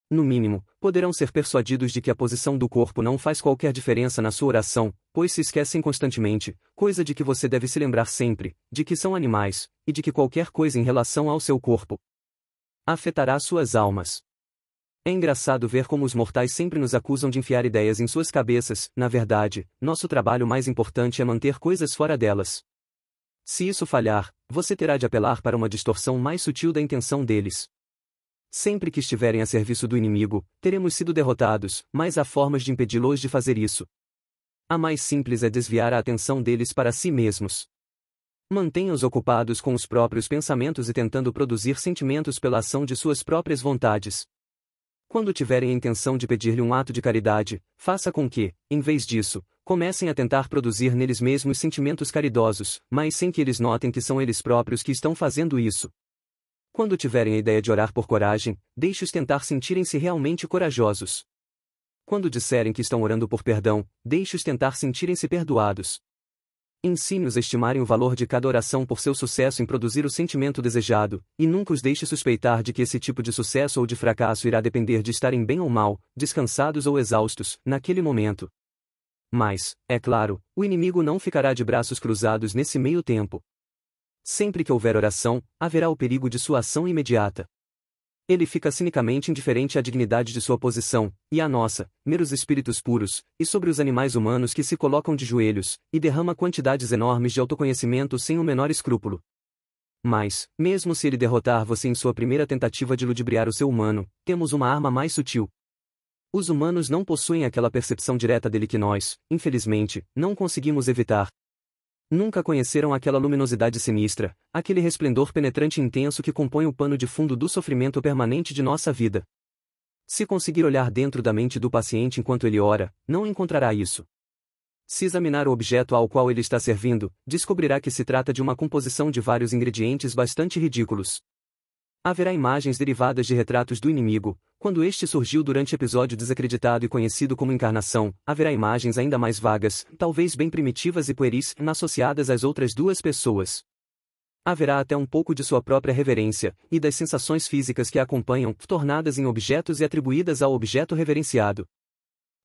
No mínimo, poderão ser persuadidos de que a posição do corpo não faz qualquer diferença na sua oração, pois se esquecem constantemente, coisa de que você deve se lembrar sempre, de que são animais, e de que qualquer coisa em relação ao seu corpo afetará suas almas. É engraçado ver como os mortais sempre nos acusam de enfiar ideias em suas cabeças. Na verdade, nosso trabalho mais importante é manter coisas fora delas. Se isso falhar, você terá de apelar para uma distorção mais sutil da intenção deles. Sempre que estiverem a serviço do inimigo, teremos sido derrotados, mas há formas de impedi-los de fazer isso. A mais simples é desviar a atenção deles para si mesmos. Mantenha-os ocupados com os próprios pensamentos e tentando produzir sentimentos pela ação de suas próprias vontades. Quando tiverem a intenção de pedir-lhe um ato de caridade, faça com que, em vez disso, comecem a tentar produzir neles mesmos sentimentos caridosos, mas sem que eles notem que são eles próprios que estão fazendo isso. Quando tiverem a ideia de orar por coragem, deixe-os tentar sentirem-se realmente corajosos. Quando disserem que estão orando por perdão, deixe-os tentar sentirem-se perdoados. Ensine-os a estimarem o valor de cada oração por seu sucesso em produzir o sentimento desejado, e nunca os deixe suspeitar de que esse tipo de sucesso ou de fracasso irá depender de estarem bem ou mal, descansados ou exaustos, naquele momento. Mas, é claro, o inimigo não ficará de braços cruzados nesse meio tempo. Sempre que houver oração, haverá o perigo de sua ação imediata. Ele fica cinicamente indiferente à dignidade de sua posição, e à nossa, meros espíritos puros, e sobre os animais humanos que se colocam de joelhos, e derrama quantidades enormes de autoconhecimento sem o menor escrúpulo. Mas, mesmo se ele derrotar você em sua primeira tentativa de ludibriar o seu humano, temos uma arma mais sutil. Os humanos não possuem aquela percepção direta dele que nós, infelizmente, não conseguimos evitar. Nunca conheceram aquela luminosidade sinistra, aquele resplendor penetrante e intenso que compõe o pano de fundo do sofrimento permanente de nossa vida. Se conseguir olhar dentro da mente do paciente enquanto ele ora, não encontrará isso. Se examinar o objeto ao qual ele está servindo, descobrirá que se trata de uma composição de vários ingredientes bastante ridículos. Haverá imagens derivadas de retratos do inimigo. Quando este surgiu durante episódio desacreditado e conhecido como encarnação, haverá imagens ainda mais vagas, talvez bem primitivas e pueris, associadas às outras duas pessoas. Haverá até um pouco de sua própria reverência, e das sensações físicas que a acompanham, tornadas em objetos e atribuídas ao objeto reverenciado.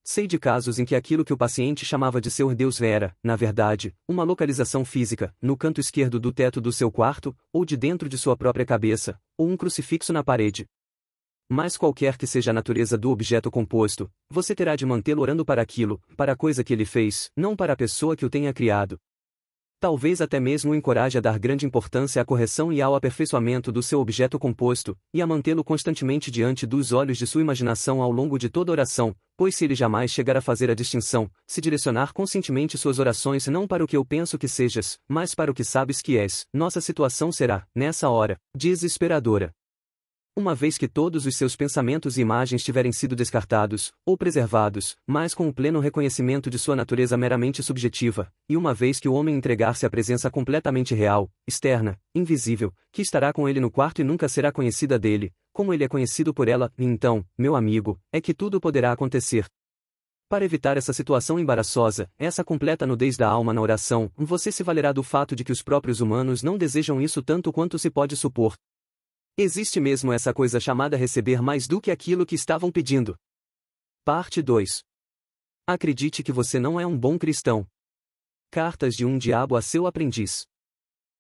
Sei de casos em que aquilo que o paciente chamava de seu Deus era, na verdade, uma localização física, no canto esquerdo do teto do seu quarto, ou de dentro de sua própria cabeça, ou um crucifixo na parede. Mas qualquer que seja a natureza do objeto composto, você terá de mantê-lo orando para aquilo, para a coisa que ele fez, não para a pessoa que o tenha criado. Talvez até mesmo o encoraje a dar grande importância à correção e ao aperfeiçoamento do seu objeto composto, e a mantê-lo constantemente diante dos olhos de sua imaginação ao longo de toda oração, pois se ele jamais chegar a fazer a distinção, se direcionar conscientemente suas orações não para o que eu penso que sejas, mas para o que sabes que és, nossa situação será, nessa hora, desesperadora. Uma vez que todos os seus pensamentos e imagens tiverem sido descartados, ou preservados, mas com o pleno reconhecimento de sua natureza meramente subjetiva, e uma vez que o homem entregar-se à presença completamente real, externa, invisível, que estará com ele no quarto e nunca será conhecida dele, como ele é conhecido por ela, e então, meu amigo, é que tudo poderá acontecer. Para evitar essa situação embaraçosa, essa completa nudez da alma na oração, você se valerá do fato de que os próprios humanos não desejam isso tanto quanto se pode supor. Existe mesmo essa coisa chamada receber mais do que aquilo que estavam pedindo. Parte 2. Acredite que você não é um bom cristão. Cartas de um diabo a seu aprendiz.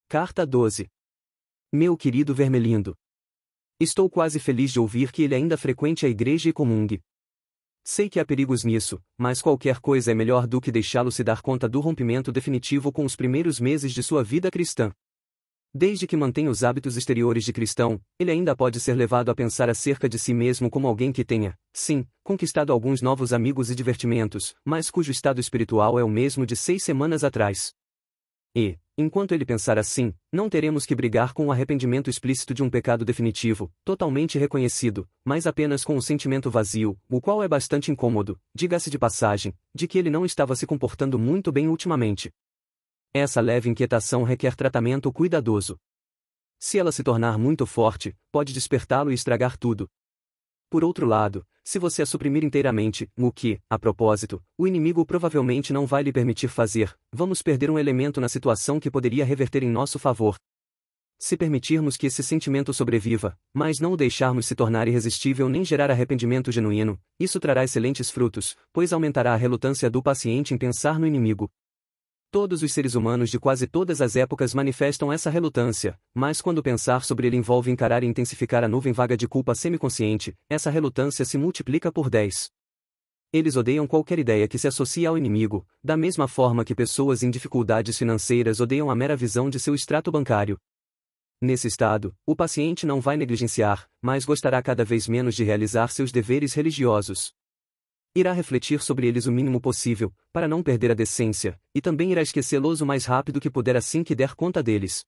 Carta 12. Meu querido Vermelindo. Estou quase feliz de ouvir que ele ainda frequente a igreja e comungue. Sei que há perigos nisso, mas qualquer coisa é melhor do que deixá-lo se dar conta do rompimento definitivo com os primeiros meses de sua vida cristã. Desde que mantenha os hábitos exteriores de cristão, ele ainda pode ser levado a pensar acerca de si mesmo como alguém que tenha, sim, conquistado alguns novos amigos e divertimentos, mas cujo estado espiritual é o mesmo de 6 semanas atrás. E, enquanto ele pensar assim, não teremos que brigar com o arrependimento explícito de um pecado definitivo, totalmente reconhecido, mas apenas com um sentimento vazio, o qual é bastante incômodo, diga-se de passagem, de que ele não estava se comportando muito bem ultimamente. Essa leve inquietação requer tratamento cuidadoso. Se ela se tornar muito forte, pode despertá-lo e estragar tudo. Por outro lado, se você a suprimir inteiramente, o que, a propósito, o inimigo provavelmente não vai lhe permitir fazer, vamos perder um elemento na situação que poderia reverter em nosso favor. Se permitirmos que esse sentimento sobreviva, mas não o deixarmos se tornar irresistível nem gerar arrependimento genuíno, isso trará excelentes frutos, pois aumentará a relutância do paciente em pensar no inimigo. Todos os seres humanos de quase todas as épocas manifestam essa relutância, mas quando pensar sobre ele envolve encarar e intensificar a nuvem vaga de culpa semiconsciente, essa relutância se multiplica por 10. Eles odeiam qualquer ideia que se associe ao inimigo, da mesma forma que pessoas em dificuldades financeiras odeiam a mera visão de seu extrato bancário. Nesse estado, o paciente não vai negligenciar, mas gostará cada vez menos de realizar seus deveres religiosos. Irá refletir sobre eles o mínimo possível, para não perder a decência, e também irá esquecê-los o mais rápido que puder assim que der conta deles.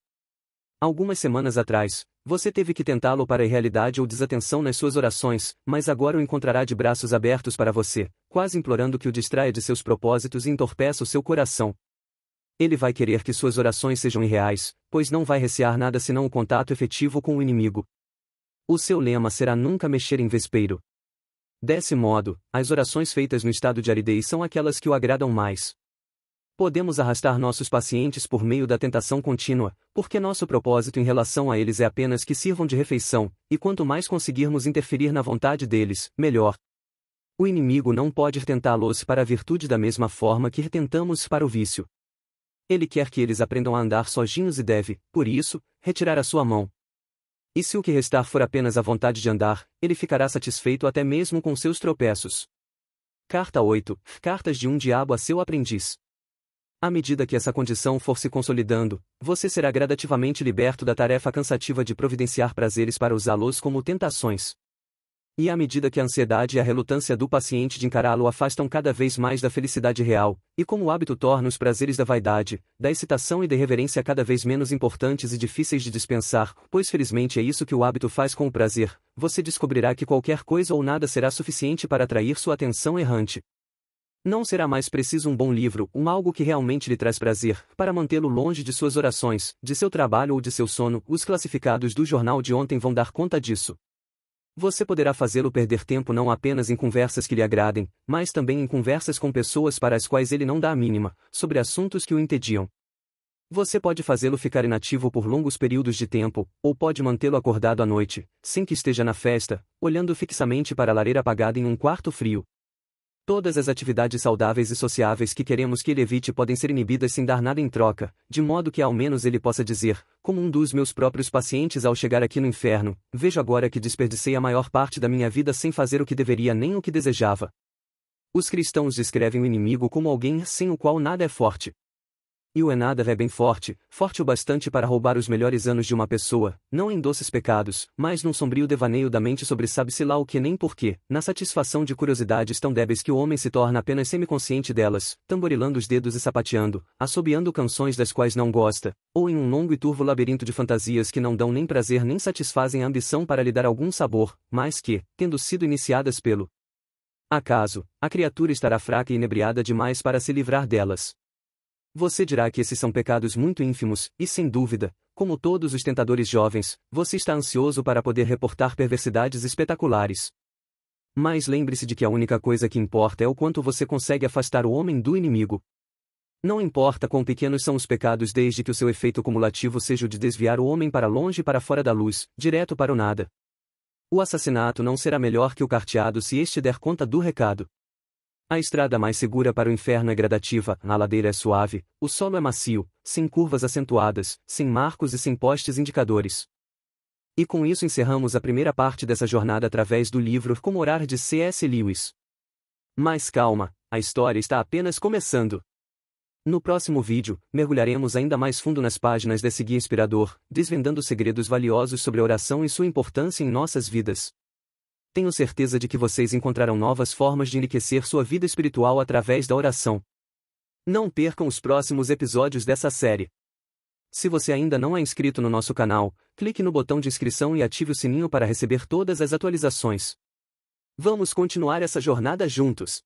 Algumas semanas atrás, você teve que tentá-lo para a irrealidade ou desatenção nas suas orações, mas agora o encontrará de braços abertos para você, quase implorando que o distraia de seus propósitos e entorpeça o seu coração. Ele vai querer que suas orações sejam irreais, pois não vai recear nada senão o contato efetivo com o inimigo. O seu lema será nunca mexer em vespeiro. Desse modo, as orações feitas no estado de aridez são aquelas que o agradam mais. Podemos arrastar nossos pacientes por meio da tentação contínua, porque nosso propósito em relação a eles é apenas que sirvam de refeição, e quanto mais conseguirmos interferir na vontade deles, melhor. O inimigo não pode tentá-los para a virtude da mesma forma que tentamos para o vício. Ele quer que eles aprendam a andar sozinhos e deve, por isso, retirar a sua mão. E se o que restar for apenas a vontade de andar, ele ficará satisfeito até mesmo com seus tropeços. Carta 8. Cartas de um diabo a seu aprendiz. À medida que essa condição for se consolidando, você será gradativamente liberto da tarefa cansativa de providenciar prazeres para usá-los como tentações. E à medida que a ansiedade e a relutância do paciente de encará-lo afastam cada vez mais da felicidade real, e como o hábito torna os prazeres da vaidade, da excitação e da irreverência cada vez menos importantes e difíceis de dispensar, pois felizmente é isso que o hábito faz com o prazer, você descobrirá que qualquer coisa ou nada será suficiente para atrair sua atenção errante. Não será mais preciso um bom livro, algo que realmente lhe traz prazer, para mantê-lo longe de suas orações, de seu trabalho ou de seu sono. Os classificados do jornal de ontem vão dar conta disso. Você poderá fazê-lo perder tempo não apenas em conversas que lhe agradem, mas também em conversas com pessoas para as quais ele não dá a mínima, sobre assuntos que o entediam. Você pode fazê-lo ficar inativo por longos períodos de tempo, ou pode mantê-lo acordado à noite, sem que esteja na festa, olhando fixamente para a lareira apagada em um quarto frio. Todas as atividades saudáveis e sociáveis que queremos que ele evite podem ser inibidas sem dar nada em troca, de modo que ao menos ele possa dizer, como um dos meus próprios pacientes ao chegar aqui no inferno, vejo agora que desperdicei a maior parte da minha vida sem fazer o que deveria nem o que desejava. Os cristãos descrevem o inimigo como alguém sem o qual nada é forte. E o nada é bem forte, forte o bastante para roubar os melhores anos de uma pessoa, não em doces pecados, mas num sombrio devaneio da mente sobre sabe-se lá o que nem porquê, na satisfação de curiosidades tão débeis que o homem se torna apenas semiconsciente delas, tamborilando os dedos e sapateando, assobiando canções das quais não gosta, ou em um longo e turvo labirinto de fantasias que não dão nem prazer nem satisfazem a ambição para lhe dar algum sabor, mas que, tendo sido iniciadas pelo acaso, a criatura estará fraca e inebriada demais para se livrar delas. Você dirá que esses são pecados muito ínfimos, e sem dúvida, como todos os tentadores jovens, você está ansioso para poder reportar perversidades espetaculares. Mas lembre-se de que a única coisa que importa é o quanto você consegue afastar o homem do inimigo. Não importa quão pequenos são os pecados desde que o seu efeito cumulativo seja o de desviar o homem para longe e para fora da luz, direto para o nada. O assassinato não será melhor que o carteado se este der conta do recado. A estrada mais segura para o inferno é gradativa, a ladeira é suave, o solo é macio, sem curvas acentuadas, sem marcos e sem postes indicadores. E com isso encerramos a primeira parte dessa jornada através do livro Como Orar de C.S. Lewis. Mas calma, a história está apenas começando. No próximo vídeo, mergulharemos ainda mais fundo nas páginas desse guia inspirador, desvendando segredos valiosos sobre a oração e sua importância em nossas vidas. Tenho certeza de que vocês encontrarão novas formas de enriquecer sua vida espiritual através da oração. Não percam os próximos episódios dessa série. Se você ainda não é inscrito no nosso canal, clique no botão de inscrição e ative o sininho para receber todas as atualizações. Vamos continuar essa jornada juntos.